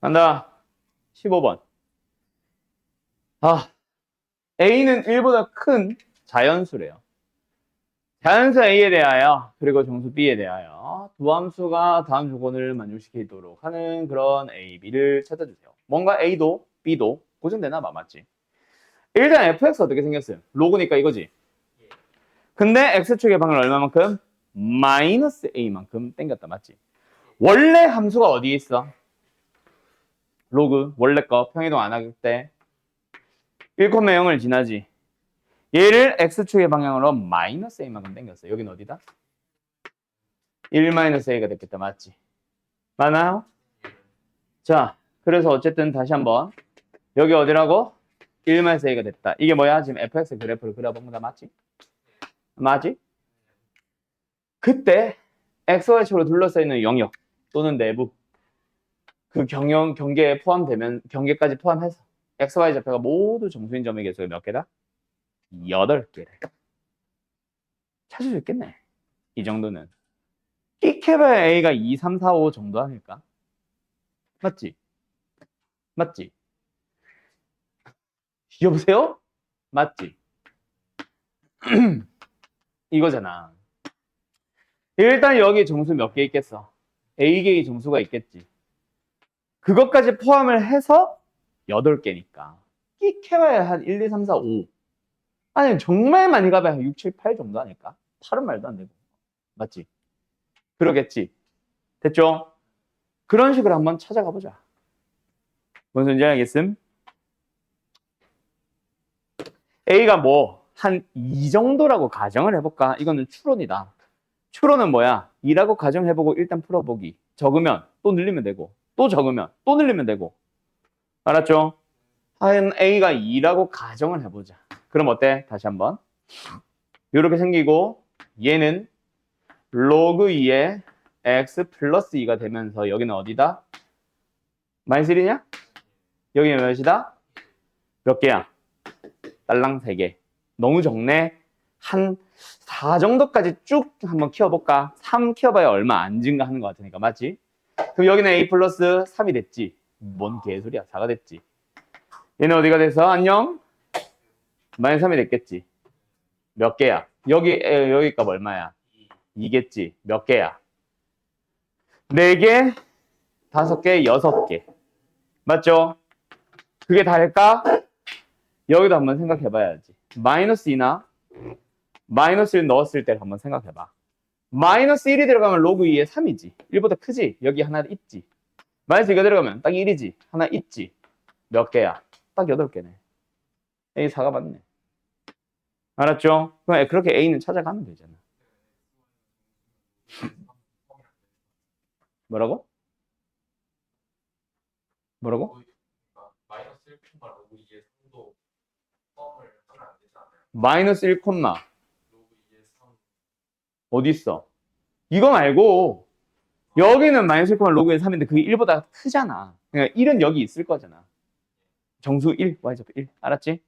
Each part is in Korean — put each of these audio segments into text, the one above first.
간다. 15번. A는 1보다 큰 자연수래요. 자연수 A에 대하여 그리고 정수 B에 대하여 두 함수가 다음 조건을 만족시키도록 하는 그런 A, B를 찾아주세요. 뭔가 A도 B도 고정되나 봐, 맞지? 일단 fx 어떻게 생겼어요? 로그니까 이거지. 근데 x축의 방을 얼마만큼? 마이너스 a만큼 땡겼다, 맞지? 원래 함수가 어디에 있어? 로그 원래 거 평이동 안 하길 때 1,0을 지나지. 얘를 x축의 방향으로 마이너스 a만큼 땡겼어. 여기는 어디다? 1 마이너스 a가 됐겠다, 맞지? 맞나요? 자, 그래서 어쨌든 다시 한번 여기 어디라고? 1 마이너스 a가 됐다. 이게 뭐야? 지금 fx 그래프를 그려본 거다, 맞지? 맞지? 그때 XY축으로 둘러싸이는 영역 또는 내부 그 경계에 포함되면 경계까지 포함해서 XY 좌표가 모두 정수인 점의 개수가 몇 개다? 8개래. 찾을 수 있겠네. 이 정도는. 끼케바야 A가 2, 3, 4, 5 정도 아닐까? 맞지? 맞지? 여보세요? 맞지? 이거잖아. 일단 여기 정수 몇 개 있겠어? A개의 정수가 있겠지. 그것까지 포함을 해서 8개니까. 끼케봐야 한 1, 2, 3, 4, 5. 아니, 정말 많이 가봐야 한 6, 7, 8 정도 아닐까? 8은 말도 안 되고. 맞지? 그러겠지? 됐죠? 그런 식으로 한번 찾아가 보자. 뭔 소리인지 알겠음? A가 뭐, 한 이 정도라고 가정을 해볼까? 이거는 추론이다. 추론은 뭐야? 2라고 가정해보고 일단 풀어보기. 적으면 또 늘리면 되고, 또 적으면 또 늘리면 되고. 알았죠? 한 A가 2라고 가정을 해보자. 그럼 어때? 다시 한번. 이렇게 생기고, 얘는 로그 2의 x 플러스 2가 되면서 여기는 어디다? 마이너스 1이냐? 여기는 몇이다? 몇 개야? 딸랑 3개. 너무 적네. 한 4 정도까지 쭉 한번 키워볼까? 3 키워봐야 얼마 안 증가하는 것 같으니까, 맞지? 그럼 여기는 a 플러스 3이 됐지. 뭔 개소리야. 4가 됐지. 얘는 어디가 돼서? 안녕? 마이너스 3이 됐겠지. 몇 개야? 여기 값 얼마야? 2겠지. 몇 개야? 4개, 5개, 6개. 맞죠? 그게 다일까? 여기도 한번 생각해 봐야지. 마이너스 2나 마이너스 1 넣었을 때 한번 생각해 봐. 마이너스 1이 들어가면 로그 2의 3이지. 1보다 크지? 여기 하나 있지. 마이너스 2가 들어가면 딱 1이지. 하나 있지. 몇 개야? 딱 8개네. A 4가 맞네. 알았죠? 그럼 그렇게 A는 찾아가면 되잖아. 뭐라고? 뭐라고? 마이너스 1콤마 로그 2의 3도 썸을 하면 안 되지 않아요? 마이너스 1 콤마 로그 2의 3 어디 있어? 이거 말고 여기는 마이너스 1 콤마 로그의 3인데 그게 1보다 크잖아. 그러니까 1은 여기 있을 거잖아. 정수 1, y좌표 1. 알았지?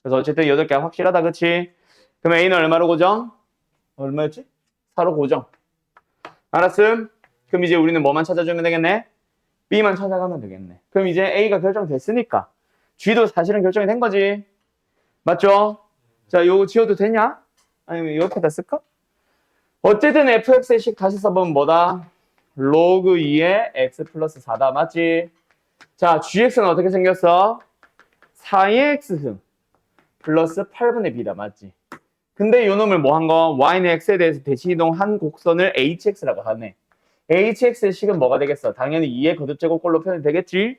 그래서 어쨌든 8개 확실하다, 그치? 그럼 A는 얼마로 고정? 얼마였지? 4로 고정. 알았음? 그럼 이제 우리는 뭐만 찾아주면 되겠네? B만 찾아가면 되겠네. 그럼 이제 A가 결정됐으니까 G도 사실은 결정이 된 거지. 맞죠? 자, 요거 지워도 되냐? 아니면 옆에다 쓸까? 어쨌든 fx의 식 다시 써보면 뭐다? 로그 2의 x 플러스 4다. 맞지? 자, gx는 어떻게 생겼어? 4의 x승 플러스 8분의 b다. 맞지? 근데 요 놈을 뭐 한 거? y는 x에 대해서 대칭 이동한 곡선을 hx라고 하네. hx의 식은 뭐가 되겠어? 당연히 2의 거듭제곱꼴로 표현이 되겠지?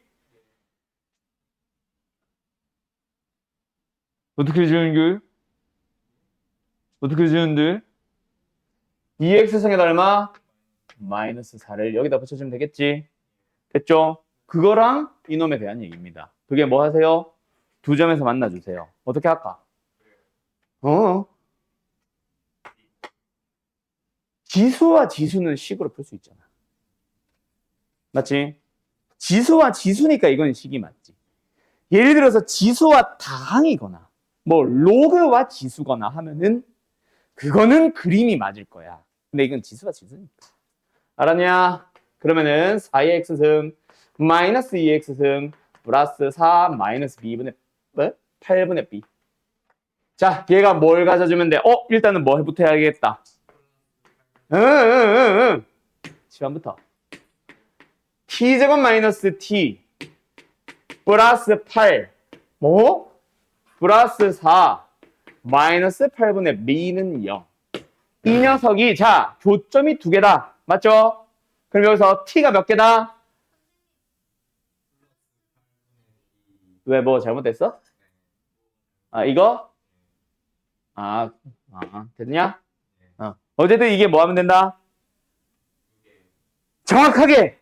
어떻게 지우는 게? 어떻게 지우는데? 2x승에다 얼마? 마이너스 4를 여기다 붙여주면 되겠지? 됐죠? 그거랑 이놈에 대한 얘기입니다. 그게 뭐 하세요? 두 점에서 만나주세요. 어떻게 할까? 지수와 지수는 식으로 풀 수 있잖아. 맞지? 지수와 지수니까 이건 식이 맞지. 예를 들어서 지수와 다항이거나 뭐 로그와 지수거나 하면은 그거는 그림이 맞을 거야. 근데 이건 지수와 지수니까. 알았냐? 그러면은 4의 x승 마이너스 2x승 플러스 4 마이너스 b분의 8분의 b. 자, 얘가 뭘 가져주면 돼? 일단은 뭐 해부터 해야겠다. 응. 시간부터. t제곱 마이너스 t 플러스 8 뭐? 플러스 4 마이너스 8분의 b는 0. 이 녀석이 자 교점이 두 개다. 맞죠? 그럼 여기서 t가 몇 개다? 왜 뭐 잘못됐어? 이거? 됐냐? 어쨌든 이게 뭐 하면 된다? 정확하게!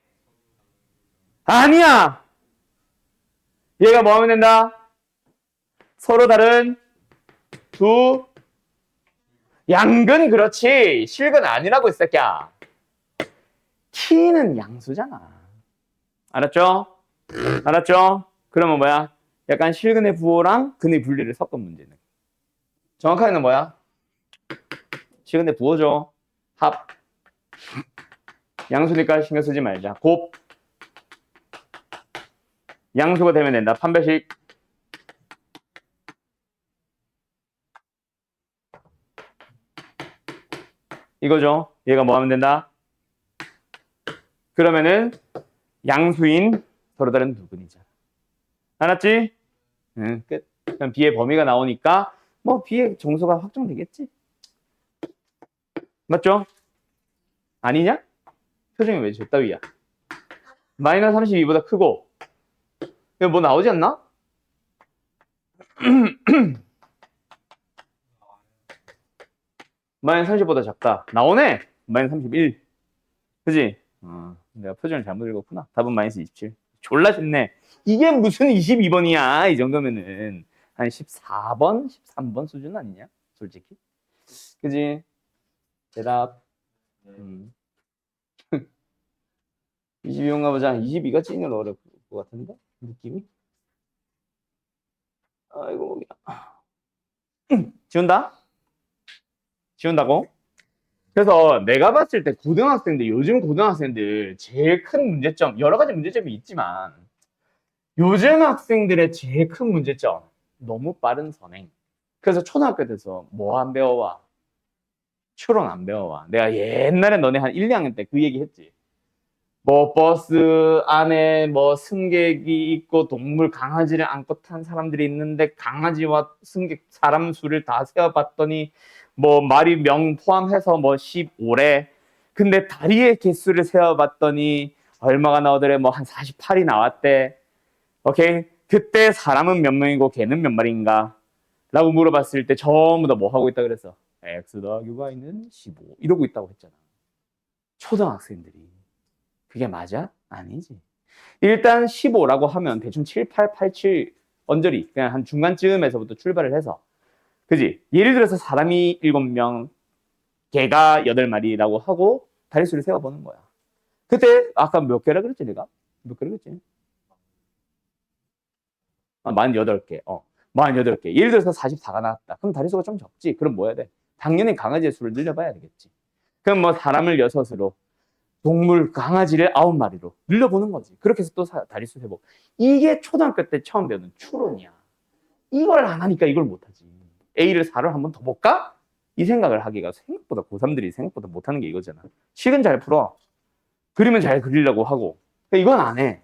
아니야! 얘가 뭐 하면 된다? 서로 다른 두 양근 그렇지 실근 아니라고 이 새끼야. t는 양수잖아. 알았죠? 알았죠? 그러면 뭐야? 약간 실근의 부호랑 근의 분리를 섞은 문제는. 정확하게는 뭐야? 실근의 부호죠. 합. 양수니까 신경 쓰지 말자. 곱. 양수가 되면 된다. 판별식. 이거죠. 얘가 뭐 하면 된다? 그러면은 양수인 서로 다른 두 근이잖아. 알았지? 응, 끝. 그럼 B의 범위가 나오니까 뭐 B의 정수가 확정되겠지? 맞죠? 아니냐? 표정이 왜 저따위야? 마이너스 32보다 크고 이거 뭐 나오지 않나? 마이너스 30보다 작다. 나오네? 마이너스 31. 그지? 내가 표정을 잘못 읽었구나. 답은 마이너스 27. 졸라 쉽네. 이게 무슨 22번이야. 이 정도면은 한 14번, 13번 수준 아니냐? 솔직히. 그지? 대답. 22번가 보자. 22가 찐으로 어려울 것 같은데? 느낌이? 아이고, 지운다? 지운다고? 그래서 내가 봤을 때 고등학생들, 요즘 고등학생들 제일 큰 문제점, 여러 가지 문제점이 있지만 요즘 학생들의 제일 큰 문제점, 너무 빠른 선행. 그래서 초등학교 돼서 뭐 안 배워와? 추론 안 배워와. 내가 옛날에 너네 한 1, 2학년 때 그 얘기 했지. 뭐 버스 안에 뭐 승객이 있고 동물 강아지를 안고 탄 사람들이 있는데 강아지와 승객 사람 수를 다 세어봤더니 뭐 말이 명 포함해서 뭐 15래. 근데 다리의 개수를 세어봤더니 얼마가 나오더래? 뭐 한 48이 나왔대. 오케이? 그때 사람은 몇 명이고 개는 몇 마리인가? 라고 물어봤을 때 전부 다 뭐 하고 있다 그랬어? x 더하기 y는 15 이러고 있다고 했잖아. 초등학생들이. 그게 맞아? 아니지. 일단 15라고 하면 대충 7, 8, 8, 7 언저리 그냥 한 중간쯤에서부터 출발을 해서 그지? 예를 들어서 사람이 7명, 개가 8마리라고 하고 다리수를 세워보는 거야. 그때 아까 몇 개라 그랬지 내가? 몇 개라 그랬지? 48개. 48개. 예를 들어서 44가 나왔다. 그럼 다리수가 좀 적지. 그럼 뭐 해야 돼? 당연히 강아지의 수를 늘려봐야 되겠지. 그럼 뭐 사람을 6으로 동물 강아지를 9마리로 늘려보는 거지. 그렇게 해서 또 다리수 세고. 이게 초등학교 때 처음 배우는 추론이야. 이걸 안 하니까 이걸 못하지. A를 4를 한번 더 볼까? 이 생각을 하기가 생각보다 고3들이 생각보다 못하는 게 이거잖아. 식은 잘 풀어. 그림은 잘 그리려고 하고. 이건 안 해.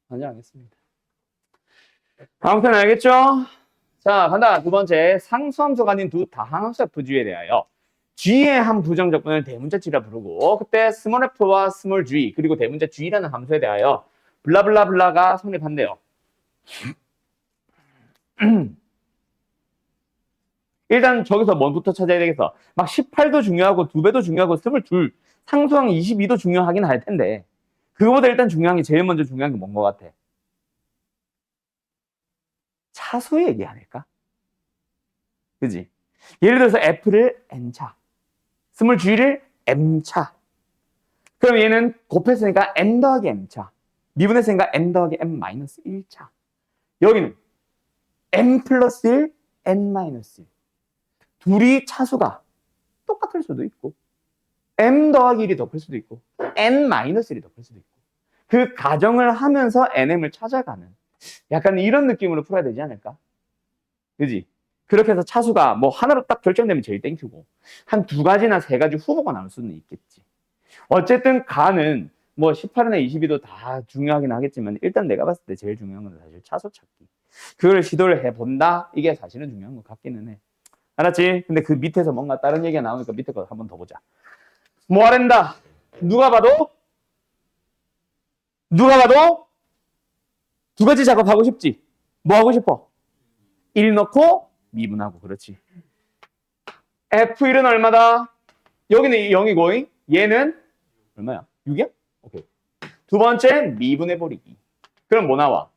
아니, 알겠습니다. 아무튼 알겠죠? 자, 간다. 두 번째. 상수함수가 아닌 두 다항함수의 부주의에 대하여 G의 한 부정적분을 대문자 G라 부르고 그때 스몰 f와 스몰 G 그리고 대문자 G라는 함수에 대하여 블라블라블라가 성립한대요. 일단 저기서 뭐부터 찾아야 되겠어? 막 18도 중요하고 2배도 중요하고 22 상수항 22도 중요하긴 할 텐데 그거보다 일단 중요한 게 제일 먼저 중요한 게 뭔 것 같아? 차수 얘기 아닐까? 그지? 예를 들어서 F를 N차 스몰 G를 M차 그럼 얘는 곱했으니까 N 더하기 M차 미분했으니까 N 더하기 M 마이너스 1차 여기는 M 플러스 1 N 마이너스 1 둘이 차수가 똑같을 수도 있고 M 더하기 1이 더 클 수도 있고 N 마이너스 1이 더 클 수도 있고 그 가정을 하면서 nm을 찾아가는 약간 이런 느낌으로 풀어야 되지 않을까? 그지? 그렇게 해서 차수가 뭐 하나로 딱 결정되면 제일 땡큐고 한 두 가지나 세 가지 후보가 나올 수는 있겠지. 어쨌든 가는 뭐 18이나 22도 다 중요하긴 하겠지만 일단 내가 봤을 때 제일 중요한 건 사실 차수 찾기. 그걸 시도를 해본다? 이게 사실은 중요한 것 같기는 해. 알았지? 근데 그 밑에서 뭔가 다른 얘기가 나오니까 밑에 거 한번 더 보자. 뭐 하랜다? 누가 봐도 두 가지 작업하고 싶지? 뭐 하고 싶어? 1 넣고 미분하고 그렇지. F1은 얼마다? 여기는 0이고 얘는 얼마야? 6이야? 오케이. 두 번째 미분해버리기. 그럼 뭐 나와?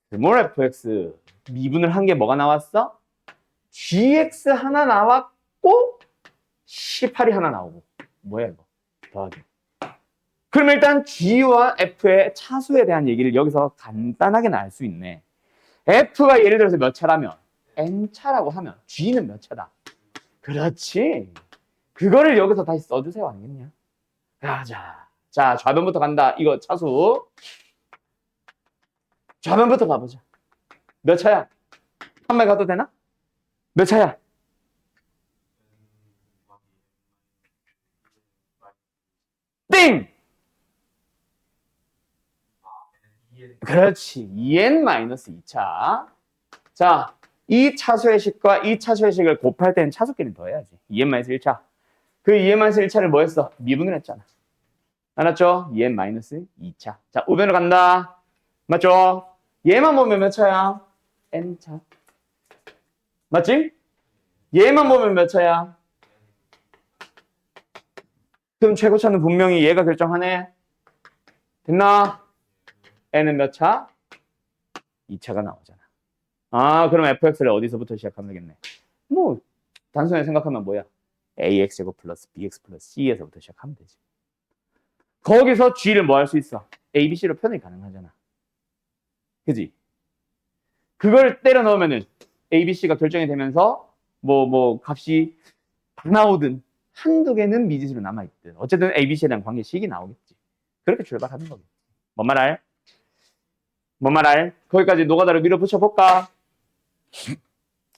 스몰 fx 미분을 한 게 뭐가 나왔어? gx 하나 나왔고 18이 하나 나오고 뭐야 이거? 더하기. 그럼 일단 g와 f의 차수에 대한 얘기를 여기서 간단하게 알 수 있네. f가 예를 들어서 몇 차라면 n차라고 하면 g는 몇 차다? 그렇지. 그거를 여기서 다시 써주세요. 아니겠냐? 자, 좌변부터 간다. 이거 차수. 좌변부터 가보자. 몇 차야? 한 말 가도 되나? 몇 차야? 띵! 그렇지. 2n-2차. 자, 이 차수의식과 이 차수의식을 곱할 때는 차수끼리 더해야지. 2n-1차. 그 2n-1차를 뭐 했어? 미분을 했잖아. 알았죠? 2n-2차. 자, 우변으로 간다. 맞죠? 얘만 보면 몇 차야? n차. 맞지? 얘만 보면 몇 차야? 그럼 최고차는 분명히 얘가 결정하네. 됐나? n은 몇 차? 2차가 나오잖아. 아, 그럼 fx를 어디서부터 시작하면 되겠네. 뭐 단순하게 생각하면 뭐야? ax제곱 플러스 bx 플러스 c에서부터 시작하면 되지. 거기서 g를 뭐 할 수 있어? a, b, c로 표현이 가능하잖아. 그지? 그걸 때려 넣으면은 a, b, c가 결정이 되면서 뭐 값이 다 나오든 한두 개는 미지수로 남아있든 어쨌든 a, b, c에 대한 관계식이 나오겠지. 그렇게 출발하는 거겠지. 뭔 말 알? 뭔 말 알? 거기까지 노가다로 밀어붙여 볼까?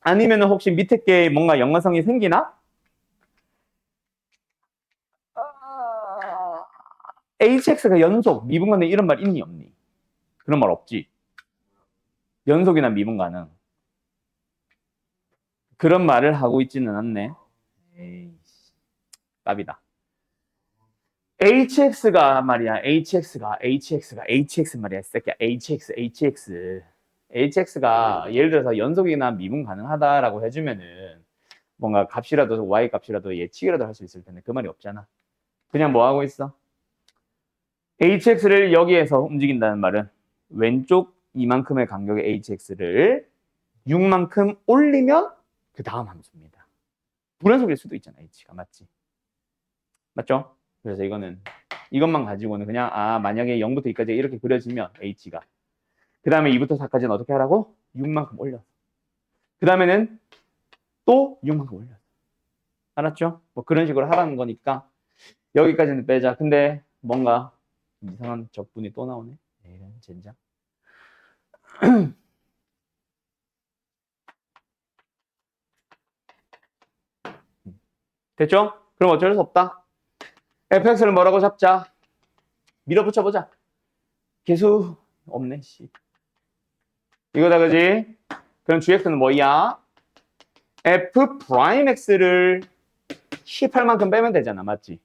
아니면 혹시 밑에 게 뭔가 연관성이 생기나? hx가 연속, 미분가능 이런 말 있니 없니? 그런 말 없지. 연속이나 미분가능. 그런 말을 하고 있지는 않네. 에이씨, 깝이다. hx가 말이야. hx 말이야. 새끼야. hx가 예를 들어서 연속이나 미분 가능하다라고 해주면은 뭔가 값이라도 y 값이라도 예측이라도 할 수 있을 텐데 그 말이 없잖아. 그냥 뭐 하고 있어? hx를 여기에서 움직인다는 말은 왼쪽 이만큼의 간격의 hx를 6만큼 올리면 그 다음 함수입니다. 불연속일 수도 있잖아, h가. 맞지? 맞죠? 그래서 이것만 가지고는 그냥 만약에 0부터 2까지 이렇게 그려지면 h가 그 다음에 2부터 4까지는 어떻게 하라고? 6만큼 올려. 그 다음에는 또 6만큼 올려. 알았죠? 뭐 그런 식으로 하라는 거니까 여기까지는 빼자. 근데 뭔가 이상한 적분이 또 나오네. 이런 젠장. 됐죠? 그럼 어쩔 수 없다. fx를 뭐라고 잡자? 밀어붙여보자. 개수 없네. 씨. 이거다 그지? 그럼 gx는 뭐야? f'x를 18만큼 빼면 되잖아. 맞지?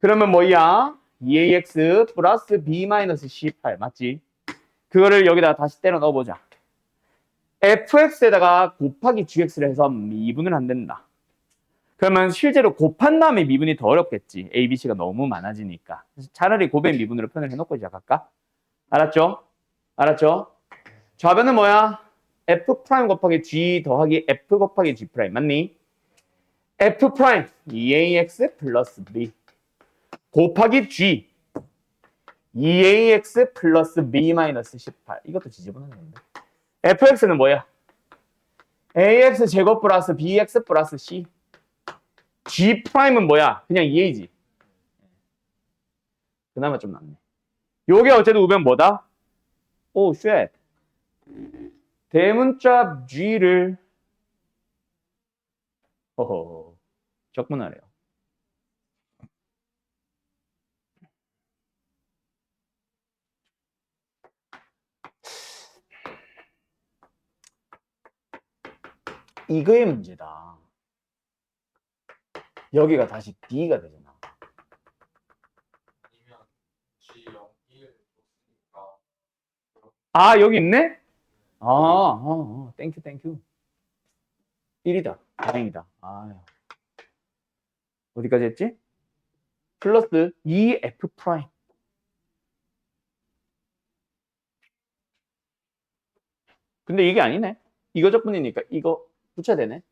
그러면 뭐야? 2ax 플러스 b-18 맞지? 그거를 여기다가 다시 때려 넣어보자. fx에다가 곱하기 gx를 해서 미분을 안 된다. 그러면 실제로 곱한 다음에 미분이 더 어렵겠지. a, b, c가 너무 많아지니까. 차라리 곱의 미분으로 표현을 해놓고 시작할까? 알았죠? 알았죠? 좌변은 뭐야? f' 곱하기 g 더하기 f 곱하기 g' 맞니? f' 2ax 플러스 b 곱하기 g 2ax 플러스 b-18 이것도 지저분한 건데 fx는 뭐야? ax 제곱 플러스 bx 플러스 c g'은 뭐야? 그냥 2a지. 그나마 좀 낫네. 요게 어쨌든 우변 뭐다? 오, 쉣. 대문자 G를 허허 적분하래요. 이거의 문제다. 여기가 다시 B가 되잖아. 아니면 G0, 1 줬으니까 아, 여기 있네? 땡큐, 땡큐. 1이다. 다행이다. 아유. 어디까지 했지? 플러스 2F 프라임. 근데 이게 아니네. 이거 적분이니까 이거 붙여야 되네.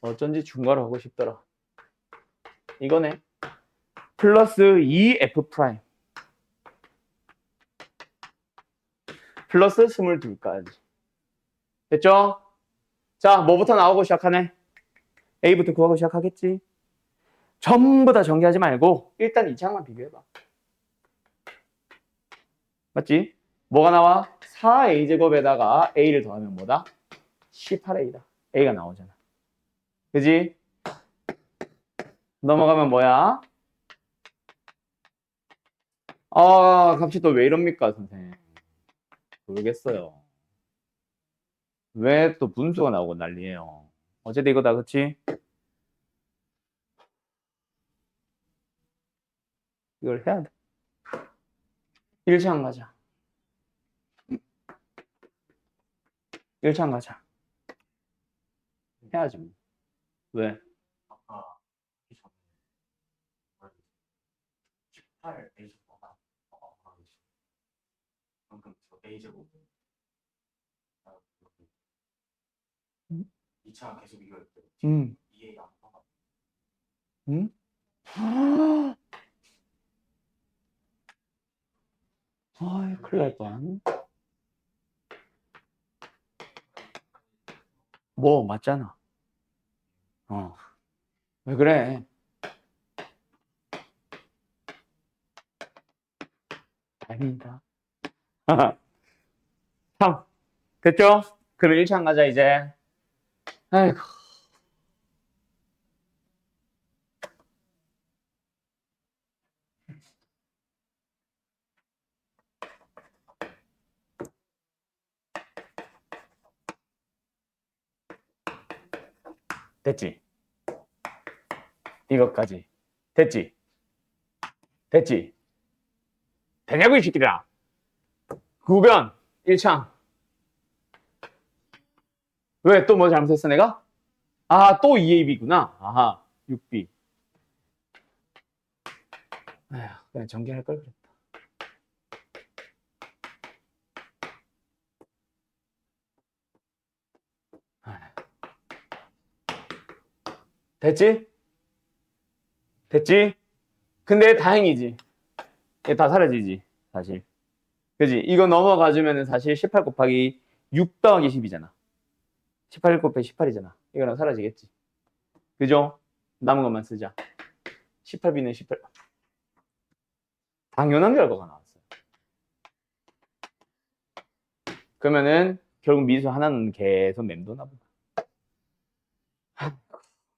어쩐지 중괄호 하고 싶더라. 이거네. 플러스 2F 프라임. 플러스 22까지. 됐죠? 자, 뭐부터 나오고 시작하네? A부터 구하고 시작하겠지? 전부 다 정리하지 말고 일단 이 창만 비교해봐. 맞지? 뭐가 나와? 4a제곱에다가 a를 더하면 뭐다? 18a다. a가 나오잖아. 그지? 넘어가면 뭐야? 아, 값이 또 왜 이럽니까, 선생님? 모르겠어요. 왜 또 분수가 나오고 난리예요? 어쨌든 이거다, 그치? 이걸 해야 돼. 1창 가자. 1창 가자. 해야지, 뭐. 왜? 아까 하기 전에 18 A제곱가 방금 저 A제곱 음? 2차 계속 이거였대요. 응. 2A가 안 나가. 응? 아이, 큰일 날 뻔. 뭐, 맞잖아. 왜 그래? 다행이다. 3. 됐죠? 그럼 1창 가자, 이제. 아이고. 됐지? 이것까지. 됐지? 됐지? 되냐고, 이 새끼들아. 구변 1창. 왜 또 뭐 잘못했어, 내가? 아, 또 2AB구나. 아하, 6B. 아휴, 그냥 전개할 걸 그랬다. 됐지? 됐지? 근데 다행이지. 얘 다 사라지지, 사실. 그지? 이거 넘어가주면은 사실 18 곱하기 6 더하기 10이잖아. 18 곱하기 18이잖아. 이거랑 사라지겠지. 그죠? 남은 것만 쓰자. 18B는 18. 당연한 결과가 나왔어요. 그러면은 결국 미수 하나는 계속 맴도나 보다.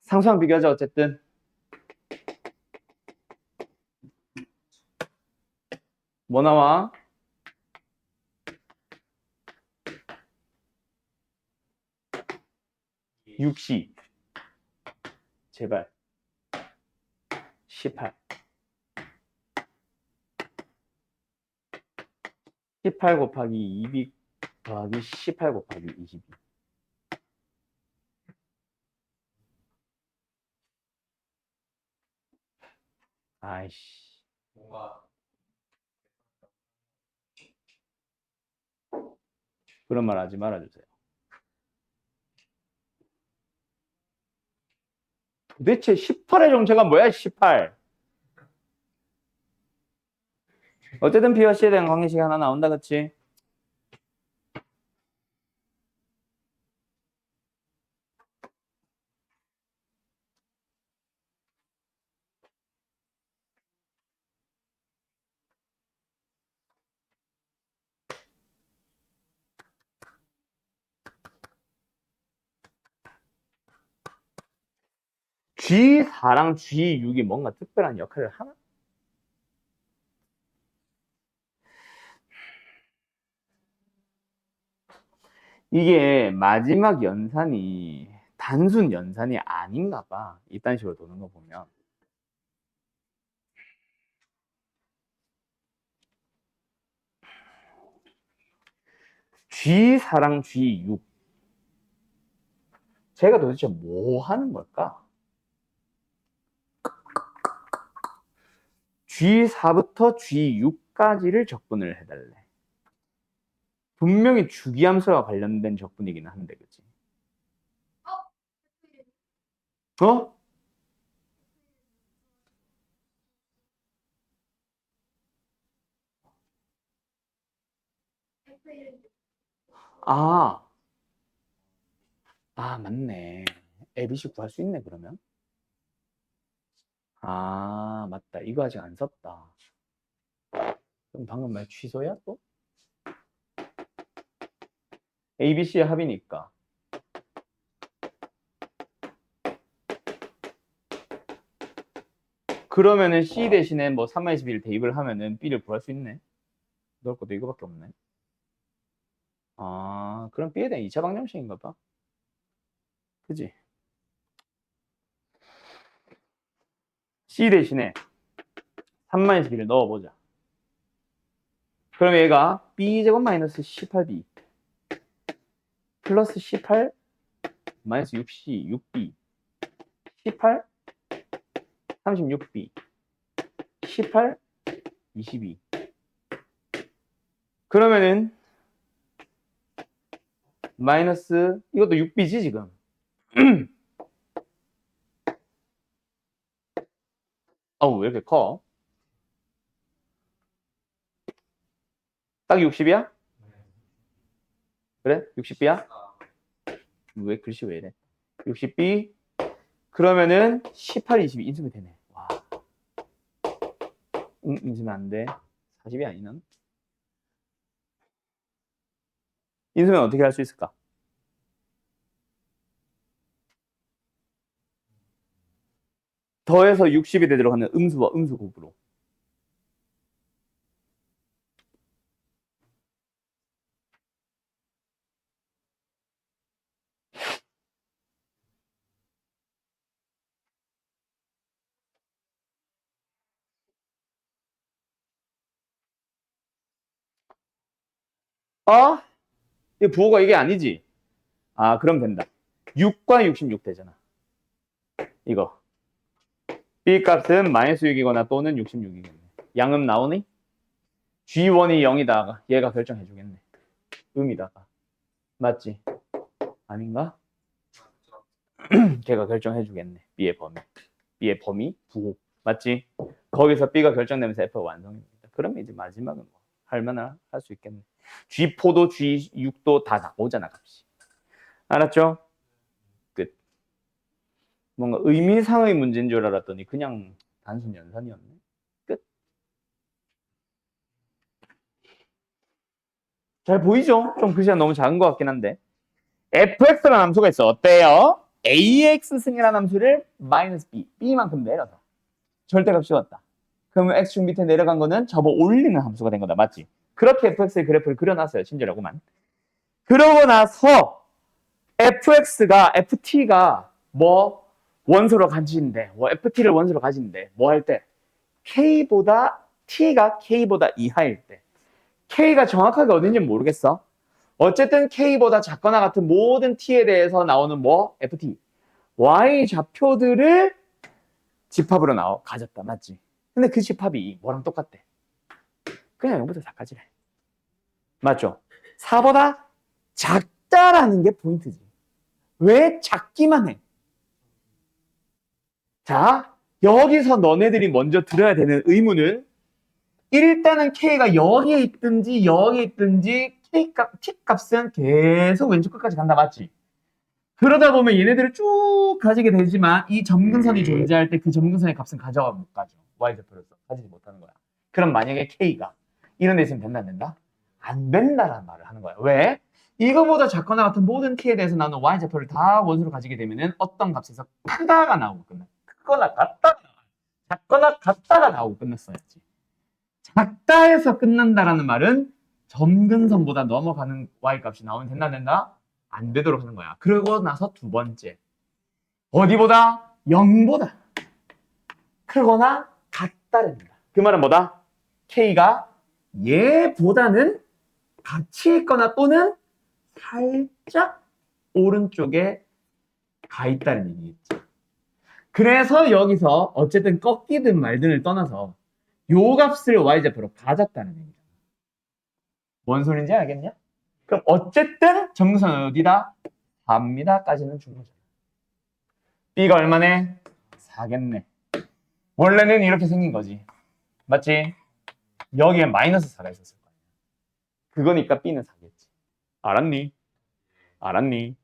상수항 비교하자, 어쨌든. 뭐 나와? 6C. 제발. 18. 18 곱하기 2B 더하기 18 곱하기 22. 아이씨. 뭔가 그런 말 하지 말아주세요. 도대체 18의 정체가 뭐야, 18. 어쨌든 B와 C에 대한 관계식이 하나 나온다, 그치? G4랑 G6이 뭔가 특별한 역할을 하나? 이게 마지막 연산이 단순 연산이 아닌가 봐. 이딴 식으로 도는 거 보면. G4랑 G6. 제가 도대체 뭐 하는 걸까? G4부터 G6까지를 적분을 해달래. 분명히 주기함수와 관련된 적분이긴 한데, 그치? 어? 아, 맞네. ABC 구할 수 있네, 그러면. 아, 맞다. 이거 아직 안 썼다. 그럼 방금 말 취소야, 또? ABC의 합이니까. 그러면은 C 대신에 뭐 3-1을 대입을 하면은 B를 구할 수 있네. 넣을 것도 이거밖에 없네. 아, 그럼 B에 대한 2차 방정식인가 봐. 그지? C 대신에 3-1을 넣어보자. 그럼 얘가 B제곱 마이너스 18B 플러스 18 마이너스 6C, 6B 18 36B 18 22 그러면은 마이너스 이것도 6B지 지금. 어우 왜 이렇게 커? 딱 60이야? 그래? 60B야? 왜 글씨 왜 이래? 60B 그러면은 18, 22 인수면 되네. 와. 인수면 안 돼. 40이 아니는? 인수면 어떻게 할 수 있을까? 더해서 60이 되도록 하는 음수와 음수 곱으로. 어? 이 부호가 이게 아니지? 아, 그럼 된다. 6과 66 되잖아. 이거. B 값은 마이너스 6이거나 또는 66이겠네. 양음 나오니? G1이 0이다가 얘가 결정해 주겠네. 음이다가. 맞지? 아닌가? 걔가 결정해 주겠네. B의 범위. B의 범위 부호. 맞지? 거기서 B가 결정되면서 F가 완성입니다. 그러면 이제 마지막은 뭐 할만할 할 수 있겠네. G4도 G6도 다 나오잖아, 값이. 알았죠? 끝. 뭔가 의미상의 문제인 줄 알았더니 그냥 단순 연산이었네. 끝. 잘 보이죠? 좀 글씨가 너무 작은 것 같긴 한데. fx라는 함수가 있어. 어때요? ax 승이라는 함수를 마이너스 b, b만큼 내려서 절대값 씌웠다. 그러면 x축 밑에 내려간 거는 접어 올리는 함수가 된 거다. 맞지? 그렇게 fx의 그래프를 그려놨어요. 친절하구만. 그러고 나서 fx가 ft가 뭐 원소로 가지는데 뭐 ft를 원소로 가지는데 뭐 할 때 k보다 t가 k보다 이하일 때 k가 정확하게 어딘지 모르겠어. 어쨌든 k보다 작거나 같은 모든 t에 대해서 나오는 뭐 ft y 좌표들을 집합으로 가졌다. 맞지? 근데 그 집합이 뭐랑 똑같대? 그냥 0부터 4까지래. 맞죠? 4보다 작다라는 게 포인트지. 왜 작기만 해? 자, 여기서 너네들이 먼저 들어야 되는 의무는 일단은 K가 여기에 있든지 여기에 있든지 T값은 계속 왼쪽 끝까지 간다. 맞지? 그러다 보면 얘네들을 쭉 가지게 되지만 이 점근선이 존재할 때 그 점근선의 값은 가져가 못 가죠. Y좌표로서 가지지 못하는 거야. 그럼 만약에 K가 이런 데 있으면 된다 안 된다? 안 된다라는 말을 하는 거야. 왜? 이거보다 작거나 같은 모든 T에 대해서 나오는 Y좌표를 다 원수로 가지게 되면은 어떤 값에서 크다가 나오고 끝나. 작거나 같다가 나오고 끝났어야지. 작다에서 끝난다라는 말은 점근선보다 넘어가는 y값이 나오면 된다 안 된다? 안 되도록 하는 거야. 그러고 나서 두 번째. 어디보다? 0보다 크거나 같다랍니다. 그 말은 뭐다? k가 얘보다는 같이 있거나 또는 살짝 오른쪽에 가 있다는 얘기겠지. 그래서 여기서 어쨌든 꺾이든 말든을 떠나서 요 값을 y좌표로 가졌다는 얘기잖아. 뭔 소린지 알겠냐? 그럼 어쨌든 정선은 어디다? 4입니다. 까지는 준 거잖아. b가 얼마네? 4겠네. 원래는 이렇게 생긴 거지. 맞지? 여기에 마이너스 4가 있었을 거야. 그거니까 b는 4겠지. 알았니? 알았니?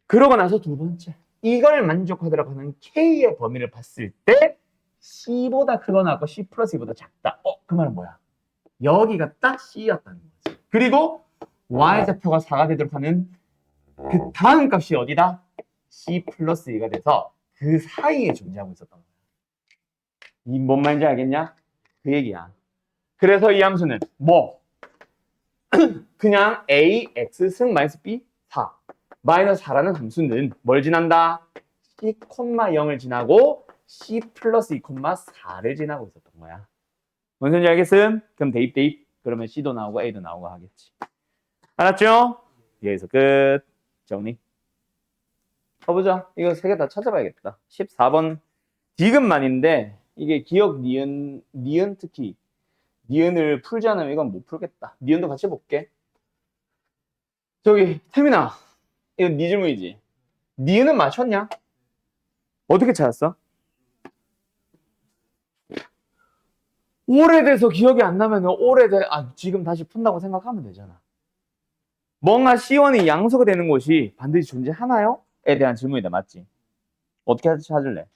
그러고 나서 두 번째. 이걸 만족하도록 하는 k의 범위를 봤을 때 c보다 크거나 같고 c 플러스 2보다 작다. 그 말은 뭐야? 여기가 딱 c였다는 거지. 그리고 y좌표가 4가 되도록 하는 그 다음 값이 어디다? c 플러스 2가 돼서 그 사이에 존재하고 있었던 거야. 이 뭔 말인지 알겠냐? 그 얘기야. 그래서 이 함수는 뭐? 그냥 ax 승 마이너스 b 4 마이너스 4라는 함수는 뭘 지난다? c, 0을 지나고 c 플러스 2, 4를 지나고 있었던 거야. 뭔 소리인지 알겠음? 그럼 대입 그러면 c도 나오고 a도 나오고 하겠지. 알았죠? 여기서 끝. 정리. 가보자. 이거 세 개 다 찾아봐야겠다. 14번 디귿만인데 이게 기억 니은 특히 니은을 풀지 않으면 이건 못 풀겠다. 니은도 같이 볼게. 저기 태민아, 이거 네 질문이지. 니은은 맞췄냐? 어떻게 찾았어? 오래돼서 기억이 안 나면 지금 다시 푼다고 생각하면 되잖아. 뭔가 C1이 양수가 되는 곳이 반드시 존재하나요? 에 대한 질문이다. 맞지? 어떻게 찾을래?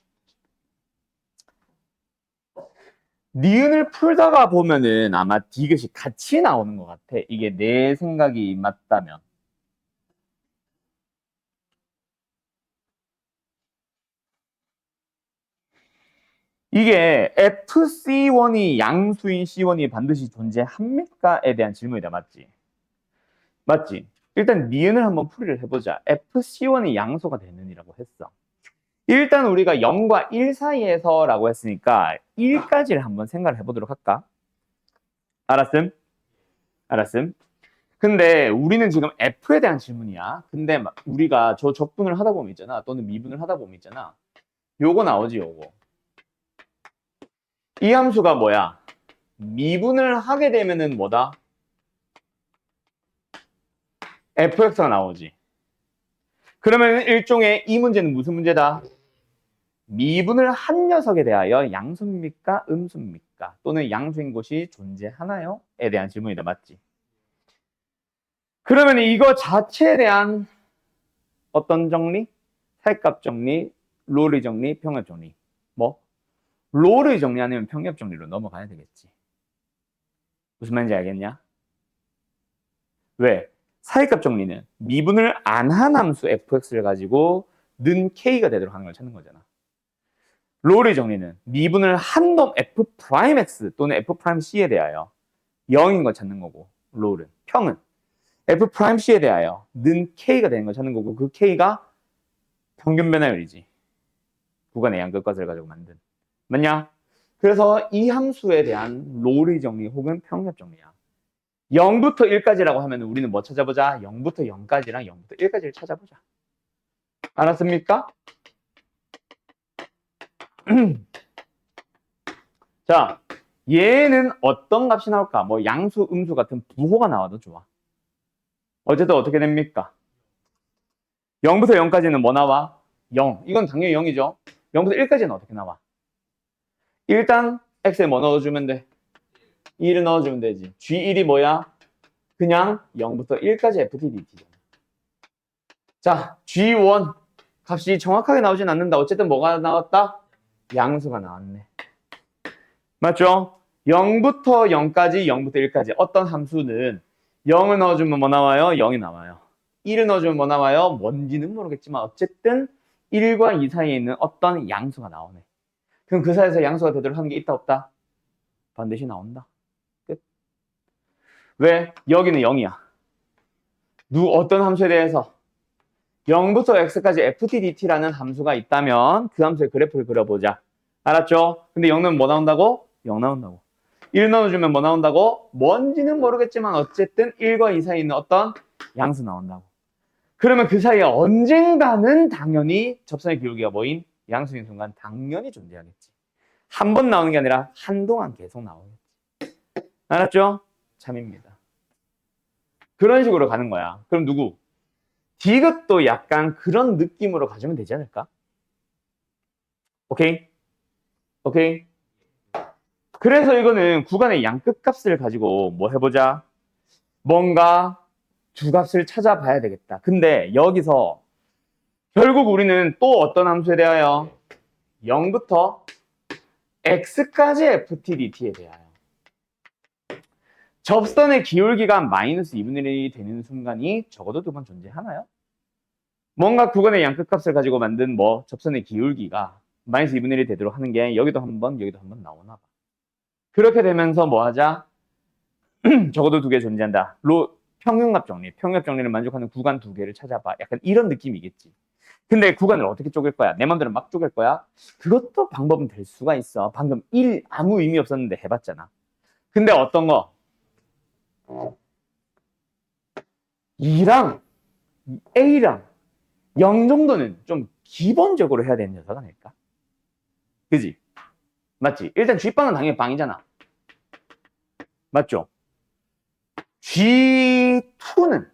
니은을 풀다가 보면은 아마 디귿이 같이 나오는 것 같아. 이게 내 생각이 맞다면. 이게 FC1이 양수인 C1이 반드시 존재합니까?에 대한 질문이다. 맞지? 맞지? 일단 니은을 한번 풀이를 해보자. FC1이 양수가 되는이라고 했어. 일단 우리가 0과 1 사이에서 라고 했으니까 1까지를 한번 생각을 해보도록 할까? 알았음? 알았음? 근데 우리는 지금 F에 대한 질문이야. 근데 우리가 저 적분을 하다 보면 있잖아. 또는 미분을 하다 보면 있잖아. 요거 나오지, 요거. 이 함수가 뭐야? 미분을 하게 되면은 뭐다? fx가 나오지. 그러면 일종의 이 문제는 무슨 문제다? 미분을 한 녀석에 대하여 양수입니까? 음수입니까? 또는 양수인 곳이 존재하나요? 에 대한 질문이다. 맞지? 그러면 이거 자체에 대한 어떤 정리? 살값 정리, 롤의 정리, 평엽 정리. 뭐? 롤의 정리 아니면 평엽 정리로 넘어가야 되겠지. 무슨 말인지 알겠냐? 왜? 사이값 정리는 미분을 안 한 함수 fx를 가지고 는 k가 되도록 하는 걸 찾는 거잖아. 롤의 정리는 미분을 한 놈 f'x 또는 f'c에 대하여 0인 걸 찾는 거고, 롤은. 평은 f'c에 대하여 는 k가 되는 걸 찾는 거고, 그 k가 평균 변화율이지. 구간의 양끝값을 가지고 만든. 맞냐? 그래서 이 함수에 대한 롤의 정리 혹은 평엽 정리야. 0부터 1까지라고 하면 우리는 뭐 찾아보자? 0부터 0까지랑 0부터 1까지를 찾아보자. 알았습니까? 자, 얘는 어떤 값이 나올까? 뭐 양수, 음수 같은 부호가 나와도 좋아. 어쨌든 어떻게 됩니까? 0부터 0까지는 뭐 나와? 0. 이건 당연히 0이죠. 0부터 1까지는 어떻게 나와? 일단 x에 뭐 넣어주면 돼? 1을 넣어주면 되지. G1이 뭐야? 그냥 0부터 1까지 FTDT잖아. 자, G1 값이 정확하게 나오진 않는다. 어쨌든 뭐가 나왔다? 양수가 나왔네. 맞죠? 0부터 0까지, 0부터 1까지 어떤 함수는 0을 넣어주면 뭐 나와요? 0이 나와요. 1을 넣어주면 뭐 나와요? 뭔지는 모르겠지만 어쨌든 1과 2 사이에 있는 어떤 양수가 나오네. 그럼 그 사이에서 양수가 되도록 하는 게 있다 없다? 반드시 나온다. 끝. 왜? 여기는 0이야. 어떤 함수에 대해서? 0부터 x까지 ftdt라는 함수가 있다면 그 함수의 그래프를 그려보자. 알았죠? 근데 0은 뭐 나온다고? 0 나온다고. 1 넣어주면 뭐 나온다고? 뭔지는 모르겠지만 어쨌든 1과 2 사이에 있는 어떤 양수 나온다고. 그러면 그 사이에 언젠가는 당연히 접선의 기울기가 뭐인? 양수인 순간 당연히 존재하겠지. 한 번 나오는 게 아니라 한동안 계속 나오겠지. 알았죠? 참입니다. 그런 식으로 가는 거야. 그럼 누구? 디귿도 약간 그런 느낌으로 가주면 되지 않을까? 오케이? 오케이? 그래서 이거는 구간의 양끝값을 가지고 뭐 해보자. 뭔가 두 값을 찾아봐야 되겠다. 근데 여기서 결국 우리는 또 어떤 함수에 대하여 0부터 x까지 ftdt에 대하여 접선의 기울기가 마이너스 2분의 1이 되는 순간이 적어도 두 번 존재하나요? 뭔가 구간의 양끝값을 가지고 만든 뭐 접선의 기울기가 마이너스 2분의 1이 되도록 하는 게 여기도 한 번 나오나 봐. 그렇게 되면서 뭐 하자? 적어도 두 개 존재한다. 평균값 정리. 평균값 정리를 만족하는 구간 두 개를 찾아봐. 약간 이런 느낌이겠지. 근데 구간을 어떻게 쪼갤 거야? 내 맘대로 막 쪼갤 거야? 그것도 방법은 될 수가 있어. 방금 1 아무 의미 없었는데 해봤잖아. 근데 어떤 거? 2랑 A랑 0 정도는 좀 기본적으로 해야 되는 녀석 아닐까? 그지? 맞지? 일단 G빵은 당연히 빵이잖아. 맞죠? G2는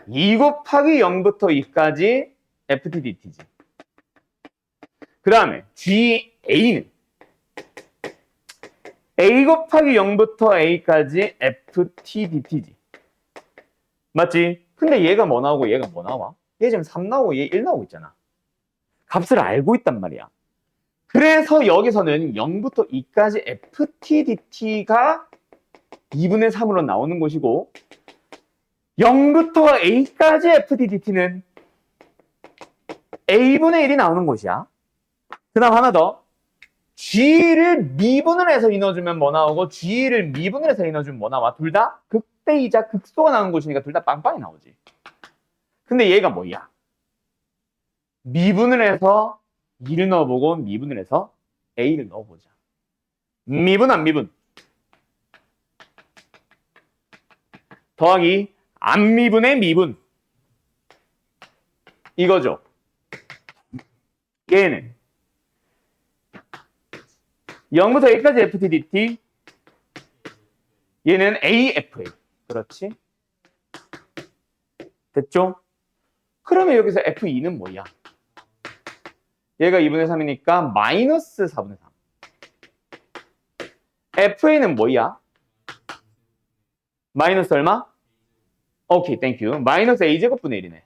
2 곱하기 0부터 2까지 ftdt지. 그 다음에 GA는 A 곱하기 0부터 A까지 ftdt지. 맞지? 근데 얘가 뭐 나오고 얘가 뭐 나와? 얘 지금 3 나오고 얘 1 나오고 있잖아. 값을 알고 있단 말이야. 그래서 여기서는 0부터 2까지 ftdt가 2분의 3으로 나오는 것이고 0부터 a까지 ftdt는 a분의 1이 나오는 것이야. 그 다음 하나 더. g를 미분을 해서 인어주면 뭐 나오고 g를 미분을 해서 인어주면 뭐 나와? 둘 다 극대이자 극소가 나오는 것이니까 둘 다 빵빵이 나오지. 근데 얘가 뭐야? 미분을 해서 2를 넣어보고 미분을 해서 a를 넣어보자. 미분 안 미분? 더하기 안 미분의 미분. 이거죠. 얘는 0부터 a까지 ftdt, 얘는 AFA. 그렇지? 됐죠? 그러면 여기서 F2는 뭐야? 얘가 2분의 3이니까 마이너스 4분의 3. FA는 뭐야? 마이너스 얼마? 오케이, 땡큐. 마이너스 A제곱분의 1이네.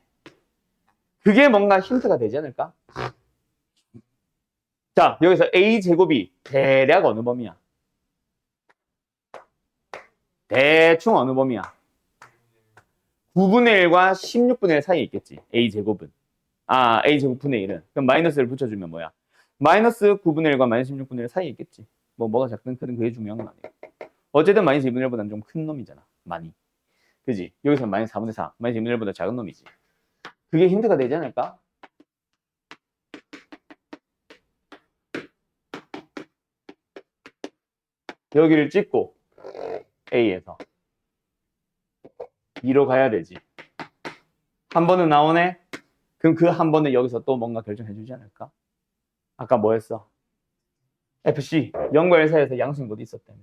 그게 뭔가 힌트가 되지 않을까? 자, 여기서 A제곱이 대략 어느 범위야? 대충 어느 범위야? 9분의 1과 16분의 1 사이에 있겠지. A제곱은. A제곱분의 1은. 그럼 마이너스를 붙여주면 뭐야? 마이너스 9분의 1과 마이너스 16분의 1 사이에 있겠지. 뭐가 작든 크든 그게 중요한 건 아니에요. 어쨌든 마이너스 2분의 1보다는 좀 큰 놈이잖아. 많이. 그지? 여기서 마이너스 4분의 4. 마이너스 2분의 1보다 작은 놈이지. 그게 힌트가 되지 않을까? 여기를 찍고 A에서 2로 가야 되지. 한 번은 나오네? 그럼 그 한 번은 여기서 또 뭔가 결정해 주지 않을까? 아까 뭐 했어? FC 0과 1 사이에서 양수인 곳이 있었다며.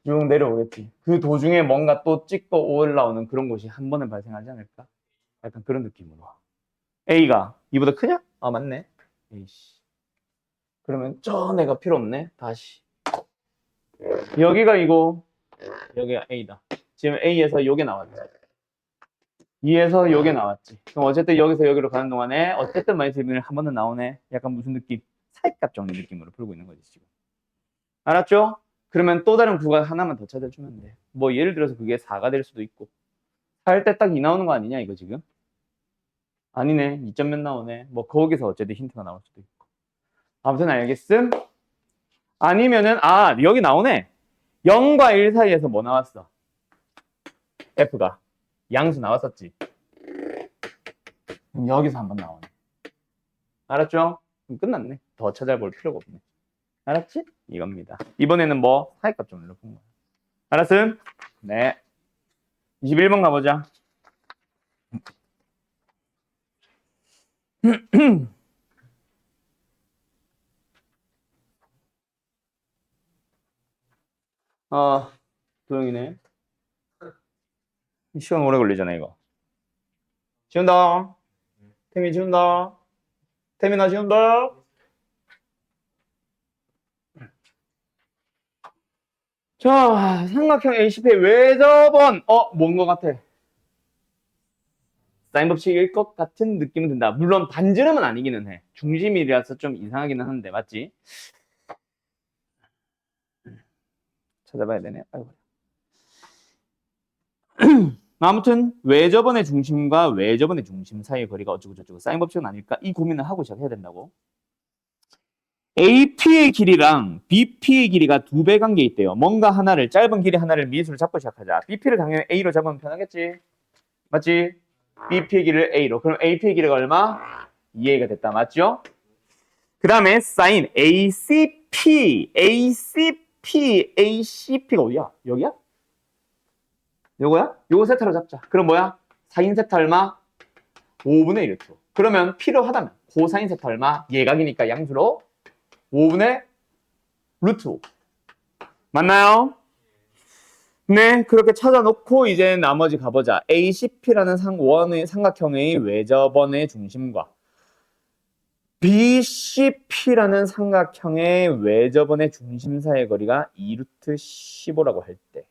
쭉 내려오겠지. 그 도중에 뭔가 또 찍고 올라오는 그런 곳이 한 번은 발생하지 않을까? 약간 그런 느낌으로. A가 2보다 크냐? 맞네. 에이씨. 그러면 저 애가 필요 없네. 다시. 여기가 이고 여기가 A다. 지금 A에서 요게 나왔지. 2에서 요게 나왔지. 그럼 어쨌든 여기서 여기로 가는 동안에 어쨌든 마이너스 2분의 1 한 번은 나오네. 약간 무슨 느낌? 사익값 정리 느낌으로 풀고 있는 거지 지금. 알았죠? 그러면 또 다른 구간 하나만 더 찾아주면 돼. 뭐 예를 들어서 그게 4가 될 수도 있고 4할 때 딱 2 나오는 거 아니냐 이거 지금? 아니네. 2점 몇 나오네. 뭐 거기서 어쨌든 힌트가 나올 수도 있고. 아무튼 알겠음? 아니면은 여기 나오네. 0과 1 사이에서 뭐 나왔어? F가 양수 나왔었지. 그럼 여기서 한번 나오네. 알았죠? 그럼 끝났네. 더 찾아볼 필요가 없네. 알았지? 이겁니다. 이번에는 뭐 사이값 좀 넣어본 거야. 알았음? 네. 21번 가보자. 도영이네. 시간 오래 걸리잖아, 이거. 지운다. 태민 지운다. 태민아 지운다. 자, 삼각형 ACP의 외접원. 뭔 것 같아? 사인 법칙일 것 같은 느낌은 든다. 물론 반지름은 아니기는 해. 중심이라서 좀 이상하기는 한데, 맞지? 찾아봐야 되네. 아이고. 아무튼 외접원의 중심과 외접원의 중심 사이의 거리가 어쩌고 저쩌고 사인 법칙은 아닐까? 이 고민을 하고 시작해야 된다고. AP의 길이랑 BP의 길이가 2배 관계 있대요. 뭔가 하나를 짧은 길이 하나를 미수로 잡고 시작하자. BP를 당연히 A로 잡으면 편하겠지. 맞지? BP의 길이를 A로. 그럼 AP의 길이가 얼마? 2A가 됐다. 맞죠? 그 다음에 사인 ACP가 어디야? 여기야? 요거야? 요거 세타로 잡자. 그럼 뭐야? 사인 세타 얼마? 5분의 1 루트. 그러면 필요하다면 코사인 세타 얼마? 예각이니까 양수로 5분의 루트 5. 맞나요? 네, 그렇게 찾아놓고 이제 나머지 가보자. ACP라는 원의 삼각형의 외접원의 중심과 BCP라는 삼각형의 외접원의 중심 사이의 거리가 2루트 15라고 할 때.